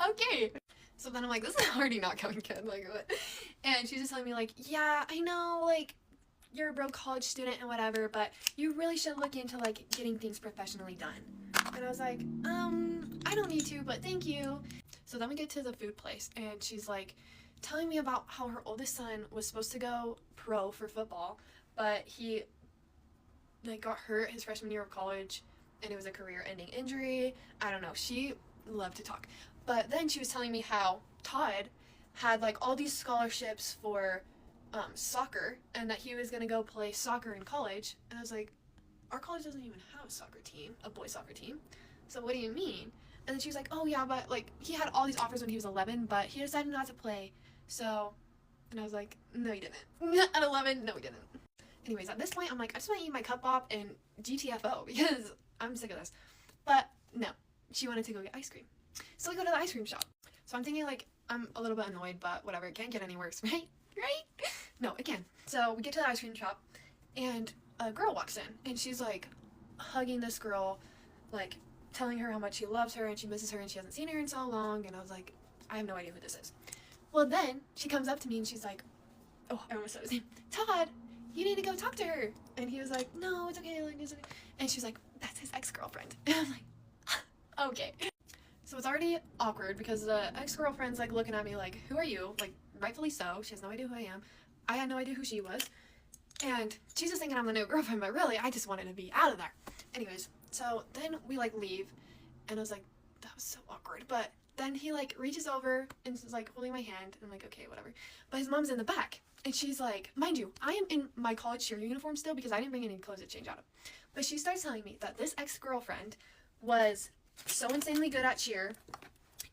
okay. So then I'm like, this is already not going good. Like, what? And she's just telling me like, yeah, I know, like, you're a broke college student and whatever, but you really should look into like getting things professionally done. And I was like, I don't need to, but thank you. So then we get to the food place, and she's like telling me about how her oldest son was supposed to go pro for football, but he like got hurt his freshman year of college, and it was a career-ending injury. I don't know. She loved to talk. But then she was telling me how Todd had like all these scholarships for soccer, and that he was gonna go play soccer in college. And I was like, our college doesn't even have a soccer team, a boys soccer team. So what do you mean? And then she was like, oh yeah, but like he had all these offers when he was 11, but he decided not to play. So, and I was like, no, you didn't. At 11, no, we didn't. Anyways, at this point, I'm like, I just want to eat my cup pop and GTFO because I'm sick of this. But no, she wanted to go get ice cream. So we go to the ice cream shop. So I'm thinking like, I'm a little bit annoyed, but whatever, it can't get any worse, right? Right? No, it can. So we get to the ice cream shop, and a girl walks in, and she's like hugging this girl, like telling her how much she loves her and she misses her and she hasn't seen her in so long. And I was like, I have no idea who this is. Well, then she comes up to me and she's like, oh, I almost said his name, Todd, you need to go talk to her. And he was like, no, it's okay, like, it's okay. And she's like, that's his ex-girlfriend. And I'm like, okay. So it's already awkward because the ex-girlfriend's like looking at me like, who are you? Like, rightfully so. She has no idea who I am. I had no idea who she was. And she's just thinking I'm the new girlfriend, but really, I just wanted to be out of there. Anyways, so then we like leave, and I was like, that was so awkward. But then he like reaches over and is like holding my hand, and I'm like, okay, whatever. But his mom's in the back, and she's like, mind you, I am in my college cheer uniform still because I didn't bring any clothes to change out of. But she starts telling me that this ex-girlfriend was so insanely good at cheer,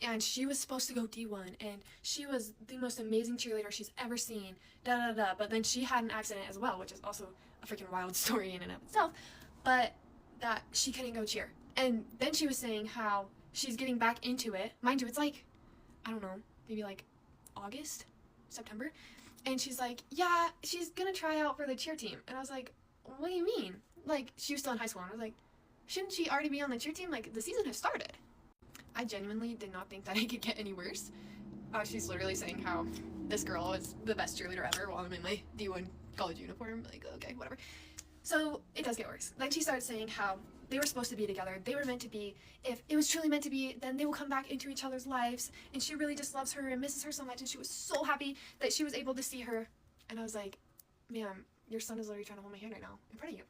and she was supposed to go D1, and she was the most amazing cheerleader she's ever seen, da-da-da. But then she had an accident as well, which is also a freaking wild story in and of itself, but that she couldn't go cheer. And then she was saying how she's getting back into it. Mind you, it's like, I don't know, maybe like August, September, and she's like, yeah, she's gonna try out for the cheer team. And I was like, what do you mean? like, she was still in high school. And I was like, shouldn't she already be on the cheer team? Like, the season has started. I genuinely did not think that it could get any worse. She's literally saying how this girl is the best cheerleader ever while I'm in my D1 college uniform. Like, okay, whatever. So it does get worse. Then she started saying how they were supposed to be together. They were meant to be. If it was truly meant to be, then they will come back into each other's lives. And she really just loves her and misses her so much. And she was so happy that she was able to see her. And I was like, ma'am, your son is literally trying to hold my hand right now in front of you.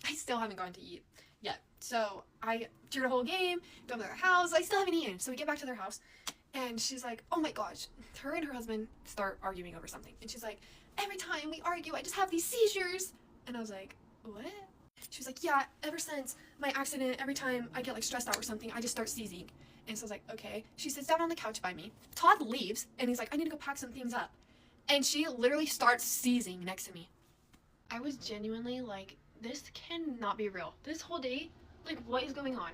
I still haven't gone to eat yet. So I cheered a whole game, drove to their house. I still haven't eaten. So we get back to their house. And she's like, oh my gosh. Her and her husband start arguing over something. And she's like, every time we argue, I just have these seizures. And I was like, what? She was like, yeah, ever since my accident, every time I get like stressed out or something, I just start seizing. And so I was like, okay. She sits down on the couch by me. Todd leaves and he's like, I need to go pack some things up. And she literally starts seizing next to me. I was genuinely like, this cannot be real. This whole day, like, what is going on?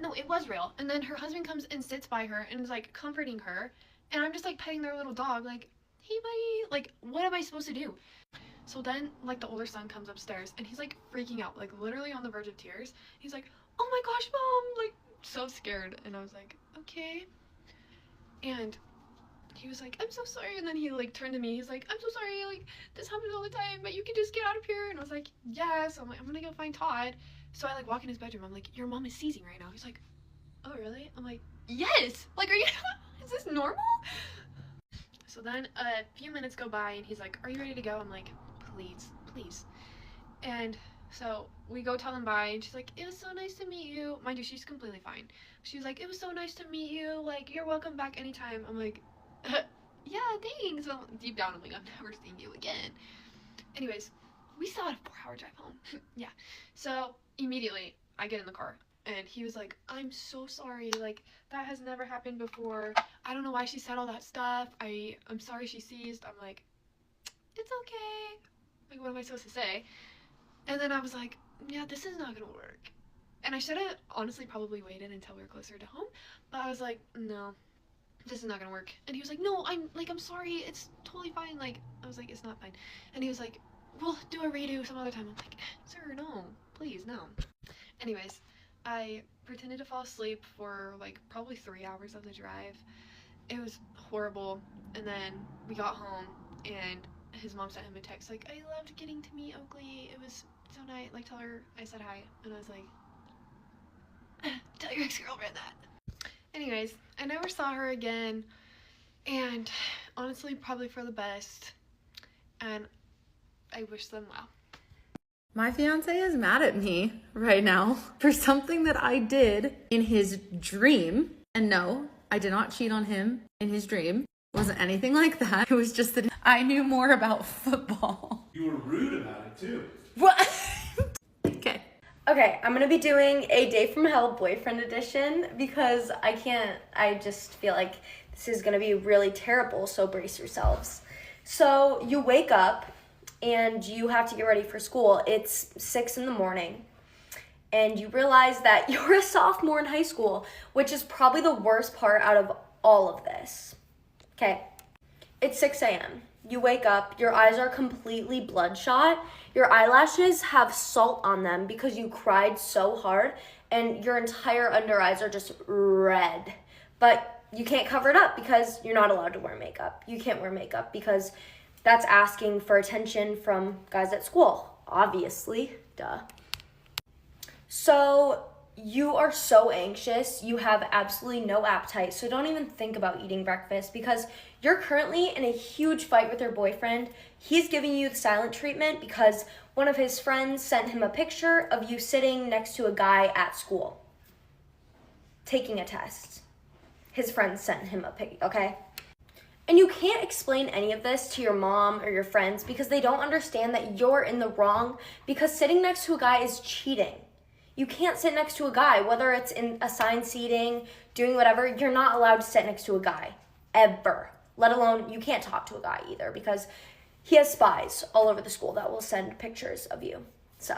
No, it was real. And then her husband comes and sits by her and is like comforting her. And I'm just like petting their little dog, like, hey buddy, like, what am I supposed to do? So then, like, the older son comes upstairs and he's like freaking out, like literally on the verge of tears. He's like, oh my gosh, mom, like so scared. And I was like, okay. And he was like, I'm so sorry. And then he like turned to me, he's like, I'm so sorry, like this happens all the time, but you can just get out of here. And I was like, yes. I'm like, I'm gonna go find Todd. So I like walk in his bedroom. I'm like, your mom is seizing right now. He's like, oh really? I'm like, yes. Like, are you is this normal? So then a few minutes go by and he's like, are you ready to go? I'm like, please. And so we go tell him bye and she's like, it was so nice to meet you. Mind you, she's completely fine. She was like, it was so nice to meet you. Like, you're welcome back anytime. I'm like, yeah, thanks. So deep down, I'm like, I'm never seeing you again. Anyways, we still had a 4-hour drive home. Yeah. So immediately I get in the car and he was like, I'm so sorry. Like, that has never happened before. I don't know why she said all that stuff. I'm sorry she seized. I'm like, it's okay. Like, what am I supposed to say? And then I was like, yeah, this is not gonna work. And I should have honestly probably waited until we were closer to home, but I was like, no, this is not gonna work. And he was like, no, I'm sorry, it's totally fine. Like, I was like, it's not fine. And he was like, we'll do a redo some other time. I'm like, sir, no, please, no. Anyways, I pretended to fall asleep for like probably 3 hours of the drive. It was horrible. And then we got home and his mom sent him a text like, I loved getting to meet Oakley. It was so nice. Like, tell her I said hi. And I was like, tell your ex-girlfriend that. Anyways, I never saw her again. And honestly, probably for the best. And I wish them well.
My fiance is mad at me right now for something that I did in his dream. And no, I did not cheat on him in his dream. It wasn't anything like that. It was just that I knew more about football.
You were rude about it too.
What? Okay.
Okay, I'm gonna be doing a Day from Hell boyfriend edition because I just feel like this is gonna be really terrible, so brace yourselves. So you wake up and you have to get ready for school. It's 6 in the morning and you realize that you're a sophomore in high school, which is probably the worst part out of all of this. Okay, it's 6 a.m. You wake up, your eyes are completely bloodshot, your eyelashes have salt on them because you cried so hard, and your entire under eyes are just red. But you can't cover it up because you're not allowed to wear makeup. You can't wear makeup because that's asking for attention from guys at school, obviously, duh. So you are so anxious, you have absolutely no appetite, so don't even think about eating breakfast because you're currently in a huge fight with your boyfriend. He's giving you the silent treatment because one of his friends sent him a picture of you sitting next to a guy at school, taking a test. His friend sent him a pic, okay? And you can't explain any of this to your mom or your friends because they don't understand that you're in the wrong because sitting next to a guy is cheating. You can't sit next to a guy, whether it's in assigned seating, doing whatever, you're not allowed to sit next to a guy, ever. Let alone, you can't talk to a guy either because he has spies all over the school that will send pictures of you. So,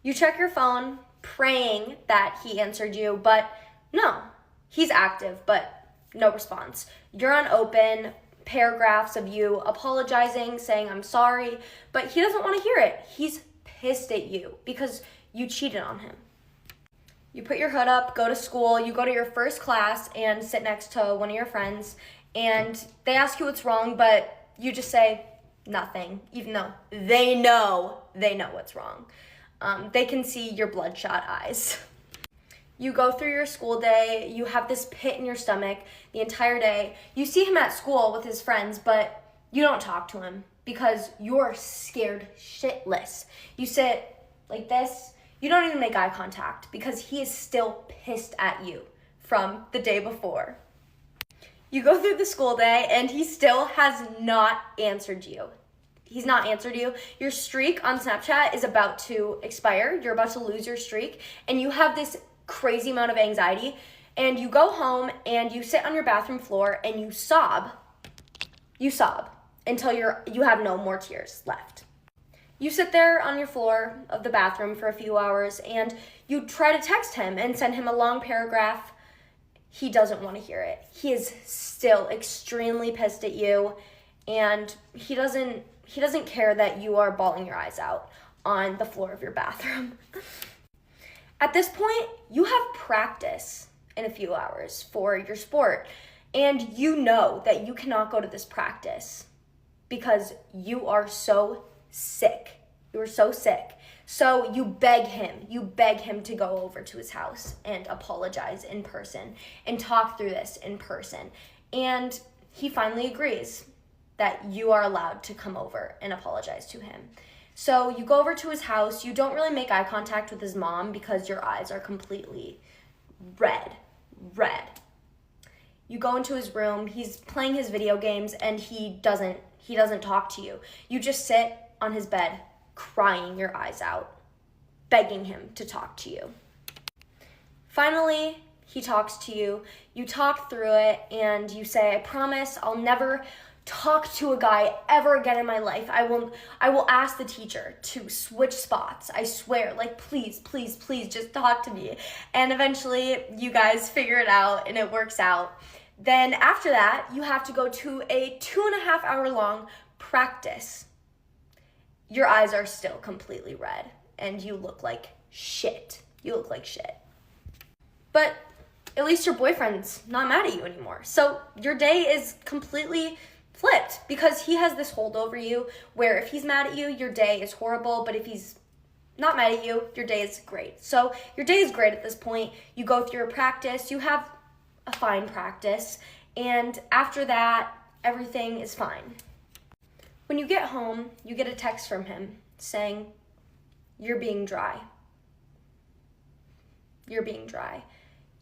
you check your phone, praying that he answered you, but no, he's active, but no response. You're unopened, paragraphs of you apologizing, saying, I'm sorry, but he doesn't want to hear it. He's pissed at you because you cheated on him. You put your hood up, go to school, you go to your first class and sit next to one of your friends, and they ask you what's wrong, but you just say nothing, even though they know what's wrong. They can see your bloodshot eyes. You go through your school day, you have this pit in your stomach the entire day. You see him at school with his friends, but you don't talk to him because you're scared shitless. You sit like this. You don't even make eye contact because he is still pissed at you from the day before. You go through the school day and he still has not answered you. He's not answered you. Your streak on Snapchat is about to expire. You're about to lose your streak and you have this crazy amount of anxiety, and you go home and you sit on your bathroom floor and you sob. You sob until you have no more tears left. You sit there on your floor of the bathroom for a few hours and you try to text him and send him a long paragraph. He doesn't want to hear it. He is still extremely pissed at you, and he doesn't care that you are bawling your eyes out on the floor of your bathroom. At this point, you have practice in a few hours for your sport, and you know that you cannot go to this practice because you are so sick. You are so sick. So you beg him to go over to his house and apologize in person and talk through this in person. And he finally agrees that you are allowed to come over and apologize to him. So you go over to his house. You don't really make eye contact with his mom because your eyes are completely red. You go into his room. He's playing his video games and he doesn't talk to you. You just sit on his bed crying your eyes out, begging him to talk to you. Finally, he talks to you. You talk through it and you say, I promise I'll never talk to a guy ever again in my life. I will ask the teacher to switch spots. I swear, like, please just talk to me. And eventually you guys figure it out and it works out. Then after that, you have to go to a 2.5 hour long practice. Your eyes are still completely red and you look like shit. But at least your boyfriend's not mad at you anymore. So your day is completely flipped because he has this hold over you where if he's mad at you, your day is horrible, but if he's not mad at you, your day is great. So your day is great at this point. You go through a practice, you have a fine practice, and after that, everything is fine. When you get home, you get a text from him saying, you're being dry.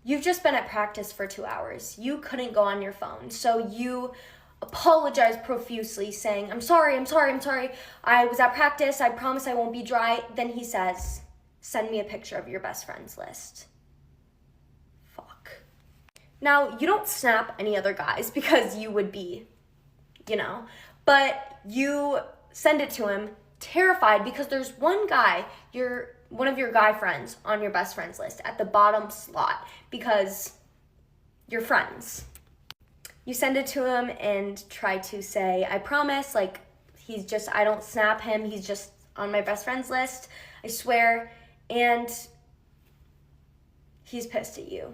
You've just been at practice for 2 hours. You couldn't go on your phone, so you apologize profusely saying, I'm sorry. I was at practice. I promise I won't be dry. Then he says, send me a picture of your best friends list. Fuck. Now, you don't snap any other guys because you would be, but you send it to him terrified because there's one guy, one of your guy friends on your best friends list at the bottom slot because you're friends. You send it to him and try to say, I promise, like, I don't snap him. He's just on my best friends list. I swear. And he's pissed at you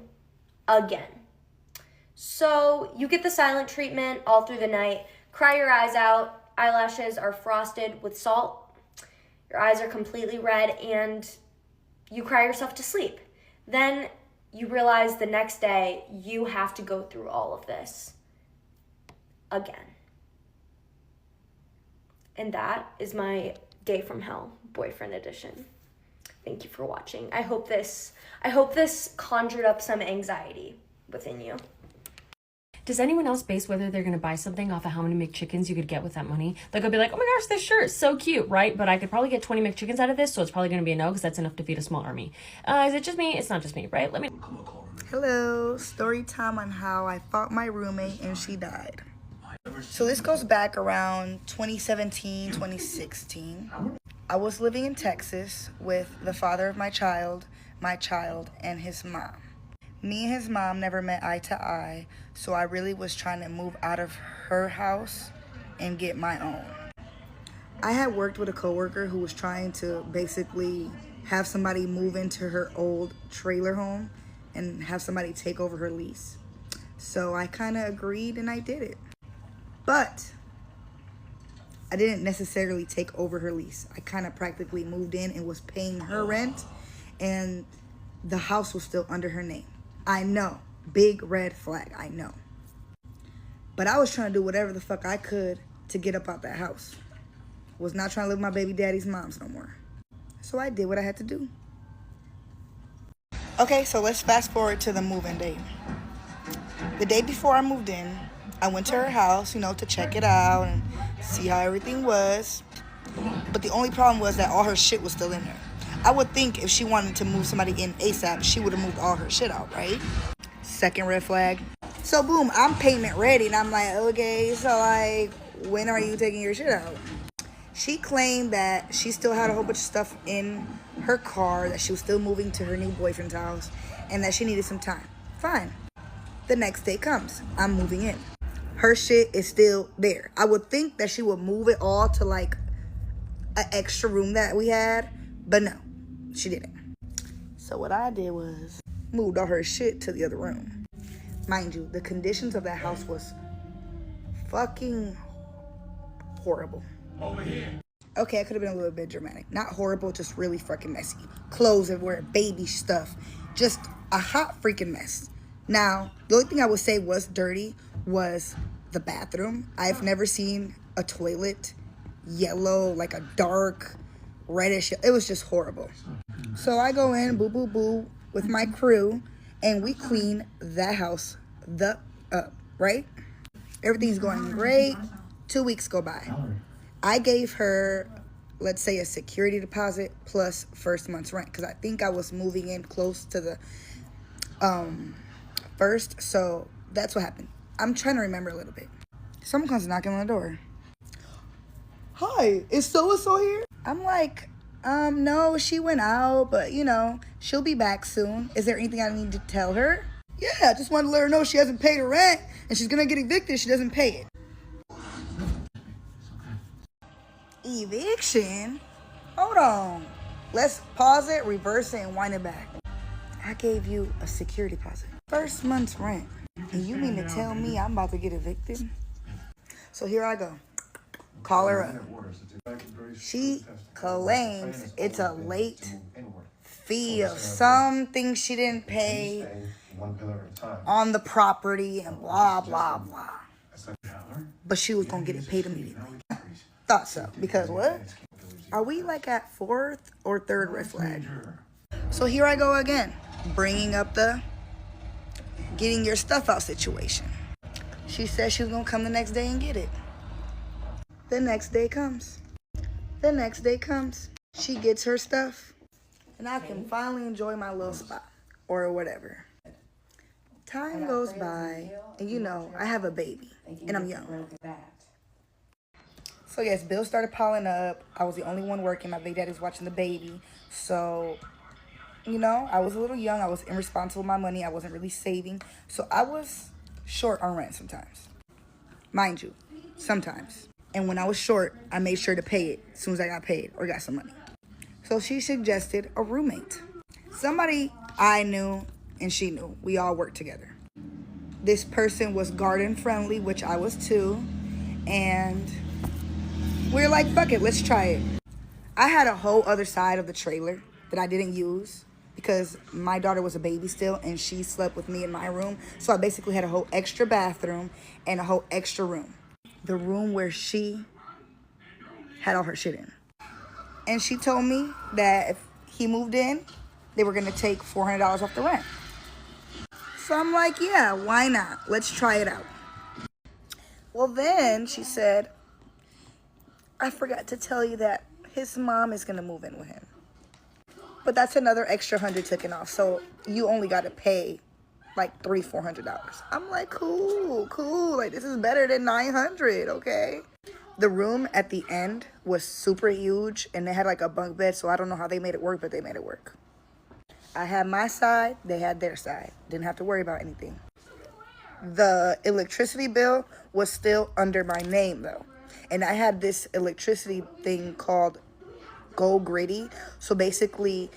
again. So you get the silent treatment all through the night, cry your eyes out. Eyelashes are frosted with salt. Your eyes are completely red and you cry yourself to sleep. Then you realize the next day you have to go through all of this again. And that is my Day from Hell boyfriend edition. Thank you for watching. I hope this conjured up some anxiety within you.
Does anyone else base whether they're going to buy something off of how many McChickens you could get with that money? Like, I'll be like, oh my gosh, this shirt is so cute, right? But I could probably get 20 McChickens out of this, so it's probably going to be a no because that's enough to feed a small army. Is it just me? It's not just me, right?
Hello, story time on how I fought my roommate and she died. So this goes back around 2017, 2016. I was living in Texas with the father of my child, and his mom. Me and his mom never met eye to eye, so I really was trying to move out of her house and get my own. I had worked with a coworker who was trying to basically have somebody move into her old trailer home and have somebody take over her lease. So I kind of agreed and I did it. But I didn't necessarily take over her lease. I kind of practically moved in and was paying her rent, and the house was still under her name. I know, big red flag, I know. But I was trying to do whatever the fuck I could to get up out that house. Was not trying to live with my baby daddy's moms no more. So I did what I had to do. Okay, so let's fast forward to the move-in day. The day before I moved in, I went to her house, to check it out and see how everything was. But the only problem was that all her shit was still in there. I would think if she wanted to move somebody in ASAP, she would have moved all her shit out, right? Second red flag. So boom, I'm payment ready, and I'm like, okay, so like, when are you taking your shit out? She claimed that she still had a whole bunch of stuff in her car, that she was still moving to her new boyfriend's house, and that she needed some time. Fine. The next day comes. I'm moving in. Her shit is still there. I would think that she would move it all to like an extra room that we had, but no, she didn't. So what I did was moved all her shit to the other room. Mind you, the conditions of that house was fucking horrible. Over here. Okay, I could have been a little bit dramatic. Not horrible, just really fucking messy. Clothes everywhere, baby stuff. Just a hot freaking mess. Now, the only thing I would say was dirty was the bathroom. I've never seen a toilet yellow, like a dark reddish. It was just horrible. So I go in, boo, boo, boo, with my crew, and we clean that house up, right? Everything's going great. 2 weeks go by. I gave her, let's say, a security deposit plus first month's rent, because I think I was moving in close to the first, so that's what happened. I'm trying to remember a little bit. Someone comes knocking on the door. Hi, is so-and-so here? I'm like, no, she went out, but she'll be back soon. Is there anything I need to tell her? Yeah, I just wanted to let her know she hasn't paid her rent and she's gonna get evicted if she doesn't pay it. Eviction? Hold on. Let's pause it, reverse it, and wind it back. I gave you a security deposit. First month's rent. And you mean to tell me I'm about to get evicted? So here I go. Call her up. She claims it's a late fee of something she didn't pay on the property and blah, blah, blah. But she was going to get it paid immediately. Thought so. Because what? Are we like at fourth or third red flag? So here I go again. Bringing up the getting your stuff out situation. She said she was going to come the next day and get it. The next day comes. The next day comes. She gets her stuff. And I can finally enjoy my little spot. Or whatever. Time goes by. And I have a baby. And I'm young. So yes, bills started piling up. I was the only one working. My big daddy was watching the baby. So, I was a little young. I was irresponsible with my money. I wasn't really saving. So I was short on rent sometimes. Mind you, sometimes. And when I was short, I made sure to pay it as soon as I got paid or got some money. So she suggested a roommate. Somebody I knew and she knew. We all worked together. This person was garden friendly, which I was too. And we were like, fuck it, let's try it. I had a whole other side of the trailer that I didn't use because my daughter was a baby still and she slept with me in my room. So I basically had a whole extra bathroom and a whole extra room. The room where she had all her shit in. And she told me that if he moved in, they were gonna take $400 off the rent. So I'm like, yeah, why not? Let's try it out. Well, then she said, I forgot to tell you that his mom is gonna move in with him. But that's another extra $100 taken off. So you only gotta pay like $300-400. I'm like, cool. Like, this is better than $900, okay? The room at the end was super huge and they had like a bunk bed. So I don't know how they made it work, but they made it work. I had my side, they had their side. Didn't have to worry about anything. The electricity bill was still under my name though. And I had this electricity thing called Go Gritty. So basically,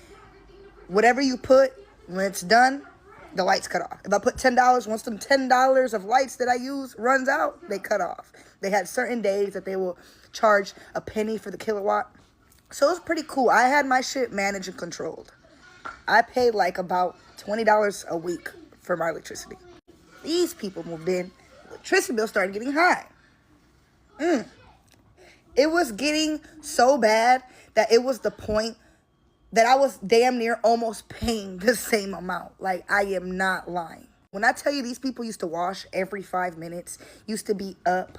whatever you put, when it's done, the lights cut off. If I put $10, once them $10 of lights that I use runs out, they cut off. They had certain days that they will charge a penny for the kilowatt. So it was pretty cool. I had my shit managed and controlled. I paid like about $20 a week for my electricity. These people moved in. Electricity bill started getting high. It was getting so bad that it was the point that I was damn near almost paying the same amount. Like, I am not lying. When I tell you these people used to wash every 5 minutes, used to be up,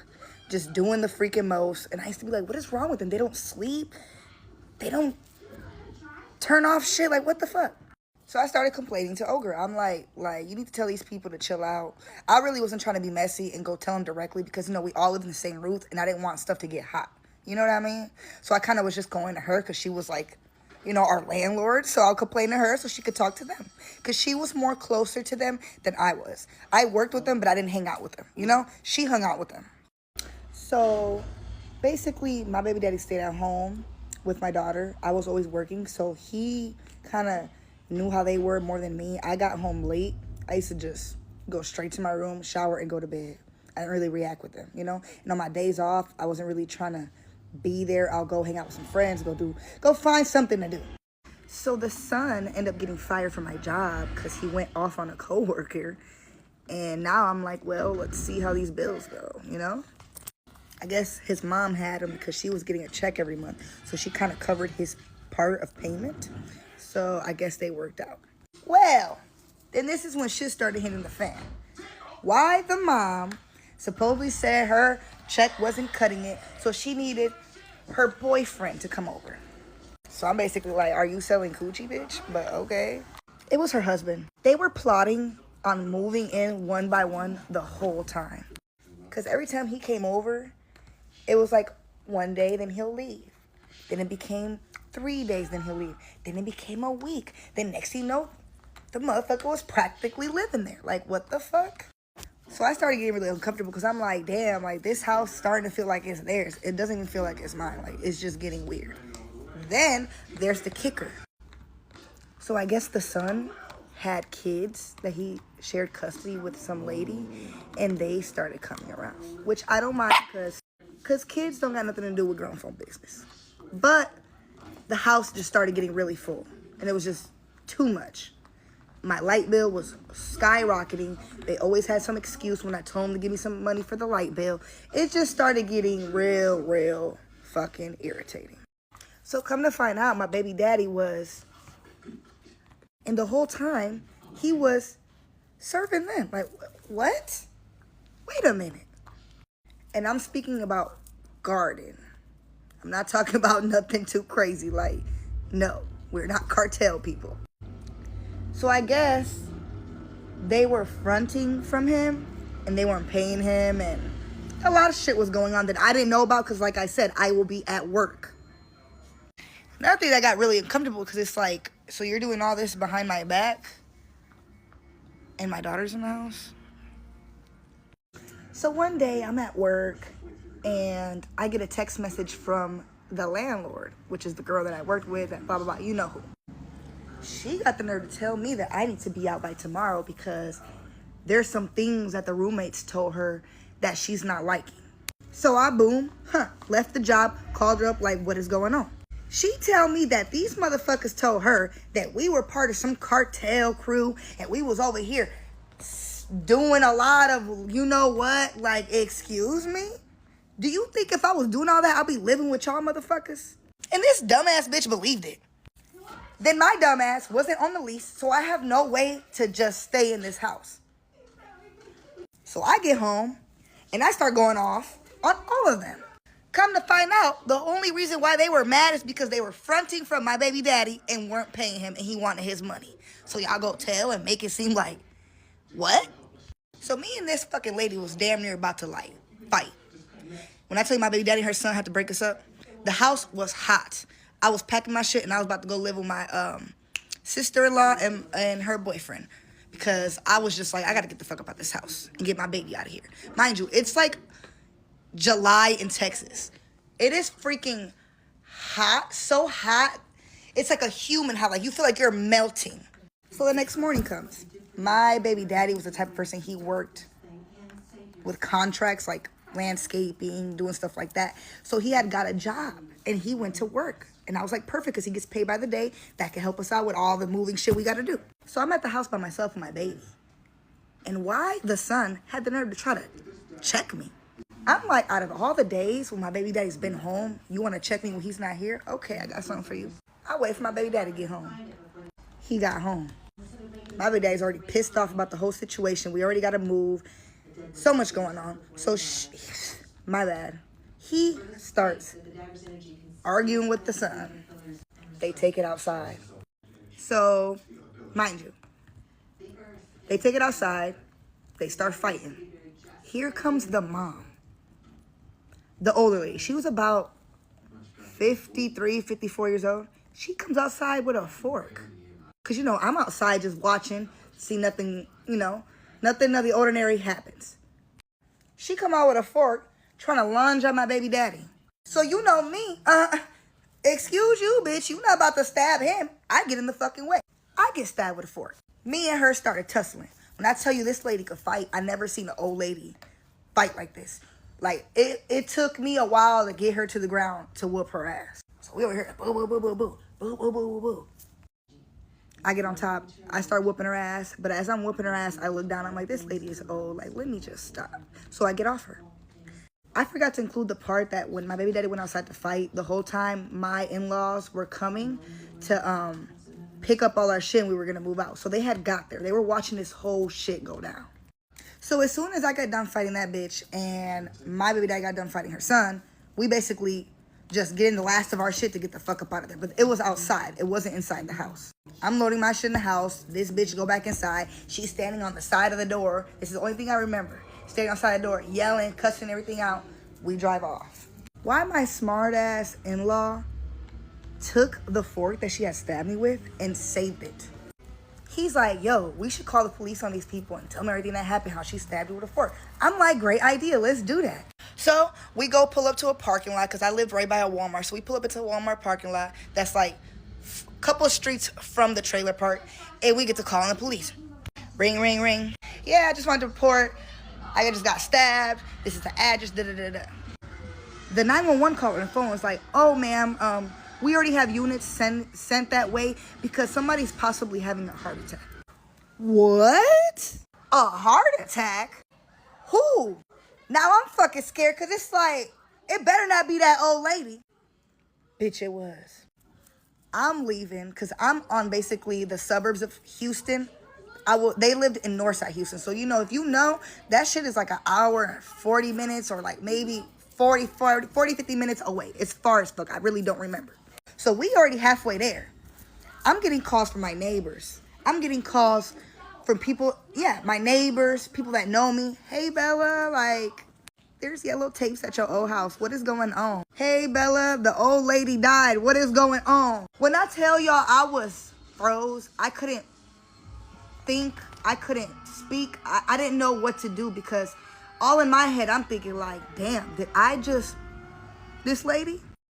just doing the freaking most, and I used to be like, what is wrong with them? They don't sleep. They don't turn off shit. Like, what the fuck? So I started complaining to Ogre. I'm like, you need to tell these people to chill out. I really wasn't trying to be messy and go tell them directly because, you know, we all live in the same roof, and I didn't want stuff to get hot. You know what I mean? So I kind of was just going to her because she was like, you know, our landlord. So I'll complain to her so she could talk to them because she was more closer to them than I was. I worked with them, but I didn't hang out with them. You know, she hung out with them. So basically, my baby daddy stayed at home with my daughter. I was always working, so he kind of knew how they were more than me. I got home late. I used to just go straight to my room, shower, and go to bed. I didn't really react with them, you know? And on my days off, I wasn't really trying to be there. I'll go hang out with some friends, go find something to do. So the son ended up getting fired from my job because he went off on a coworker. And now I'm like, well, let's see how these bills go, you know? I guess his mom had him because she was getting a check every month. So she kind of covered his part of payment. So I guess they worked out. Well, then this is when shit started hitting the fan. Why the mom supposedly said her check wasn't cutting it, so she needed her boyfriend to come over. So I'm basically like, are you selling coochie, bitch? But okay. It was her husband. They were plotting on moving in one by one the whole time. Because every time he came over, it was like one day, then he'll leave. Then it became 3 days, then he'll leave. Then it became a week. Then next thing you know, the motherfucker was practically living there. Like, what the fuck? So I started getting really uncomfortable because I'm like, damn, like this house starting to feel like it's theirs. It doesn't even feel like it's mine. Like, it's just getting weird. Then there's the kicker. So I guess the son had kids that he shared custody with some lady, and they started coming around, which I don't mind because kids don't got nothing to do with grown folk business. But the house just started getting really full, and it was just too much. My light bill was skyrocketing. They always had some excuse when I told them to give me some money for the light bill. It just started getting real fucking irritating. So come to find out, my baby daddy was, and the whole time, he was serving them. Like, what? Wait a minute. And I'm speaking about garden. I'm not talking about nothing too crazy. Like, no, we're not cartel people. So I guess they were fronting from him and they weren't paying him, and a lot of shit was going on that I didn't know about because, like I said, I will be at work. Another thing that got really uncomfortable because it's like, so you're doing all this behind my back and my daughter's in the house? So one day I'm at work and I get a text message from the landlord, which is the girl that I worked with, and blah, blah, blah, you know who. She got the nerve to tell me that I need to be out by tomorrow because there's some things that the roommates told her that she's not liking. So I left the job, called her up like, what is going on? She tell me that these motherfuckers told her that we were part of some cartel crew and we was over here doing a lot of, you know what? Like, excuse me? Do you think if I was doing all that, I'd be living with y'all motherfuckers? And this dumbass bitch believed it. Then my dumbass wasn't on the lease, so I have no way to just stay in this house. So I get home, and I start going off on all of them. Come to find out, the only reason why they were mad is because they were fronting from my baby daddy and weren't paying him, and he wanted his money. So y'all go tell and make it seem like, what? So me and this fucking lady was damn near about to, like, fight. When I tell you my baby daddy and her son had to break us up, the house was hot. I was packing my shit and I was about to go live with my sister-in-law and her boyfriend because I was just like, I got to get the fuck up out this house and get my baby out of here. Mind you, it's like July in Texas. It is freaking hot, so hot. It's like a human hot, like you feel like you're melting. So the next morning comes. My baby daddy was the type of person, he worked with contracts like landscaping, doing stuff like that. So he had got a job and he went to work. And I was like, perfect, because he gets paid by the day. That can help us out with all the moving shit we got to do. So I'm at the house by myself with my baby. And why the son had the nerve to try to check me? I'm like, out of all the days when my baby daddy's been home, you want to check me when he's not here? Okay, I got something for you. I wait for my baby daddy to get home. He got home. My baby daddy's already pissed off about the whole situation. We already got to move. So much going on. So, my bad. He starts arguing with the son. They take it outside. So, mind you, they take it outside. They start fighting. Here comes the mom. The older lady. She was about 53, 54 years old. She comes outside with a fork. Because, you know, I'm outside just watching, see nothing, you know, nothing of the ordinary happens. She come out with a fork, trying to lunge at my baby daddy. So you know me, excuse you, bitch, you not about to stab him. I get in the fucking way. I get stabbed with a fork. Me and her started tussling. When I tell you this lady could fight, I never seen an old lady fight like this. Like, it took me a while to get her to the ground to whoop her ass. So we over here, boo, boo, boo, boo, boo, boo, boo, boo, boo, boo. I get on top. I start whooping her ass. But as I'm whooping her ass, I look down. I'm like, this lady is old. Like, let me just stop. So I get off her. I forgot to include the part that when my baby daddy went outside to fight, the whole time my in-laws were coming to pick up all our shit and we were going to move out. So they had got there. They were watching this whole shit go down. So as soon as I got done fighting that bitch and my baby daddy got done fighting her son, we basically just getting the last of our shit to get the fuck up out of there. But it was outside. It wasn't inside the house. I'm loading my shit in the house. This bitch go back inside. She's standing on the side of the door. This is the only thing I remember. Standing outside the door, yelling, cussing everything out. We drive off. Why my smart ass in-law took the fork that she had stabbed me with and saved it. He's like, yo, we should call the police on these people and tell them everything that happened, how she stabbed you with a fork. I'm like, great idea. Let's do that. So we go pull up to a parking lot because I lived right by a Walmart. So we pull up into a Walmart parking lot that's like a couple of streets from the trailer park. And we get to call the police. Ring, ring, ring. Yeah, I just wanted to report. I just got stabbed. This is the address. Da, da, da, da. The 911 call on the phone was like, oh, ma'am, we already have units sent that way because somebody's possibly having a heart attack. What? A heart attack? Who? Now I'm fucking scared because it's like, it better not be that old lady. Bitch, it was. I'm leaving because I'm on basically the suburbs of Houston. They lived in Northside Houston. So, you know, if you know, that shit is like an hour and 40 minutes or like maybe 40, 50 minutes away. It's far as fuck. I really don't remember. So we already halfway there. I'm getting calls from my neighbors. I'm getting calls from people, my neighbors, people that know me. Hey, Bella, like, there's yellow tapes at your old house. What is going on? Hey, Bella, the old lady died. What is going on? When I tell y'all I was froze, I couldn't think, I couldn't speak. I didn't know what to do because all in my head, I'm thinking like, damn, did I just, this lady?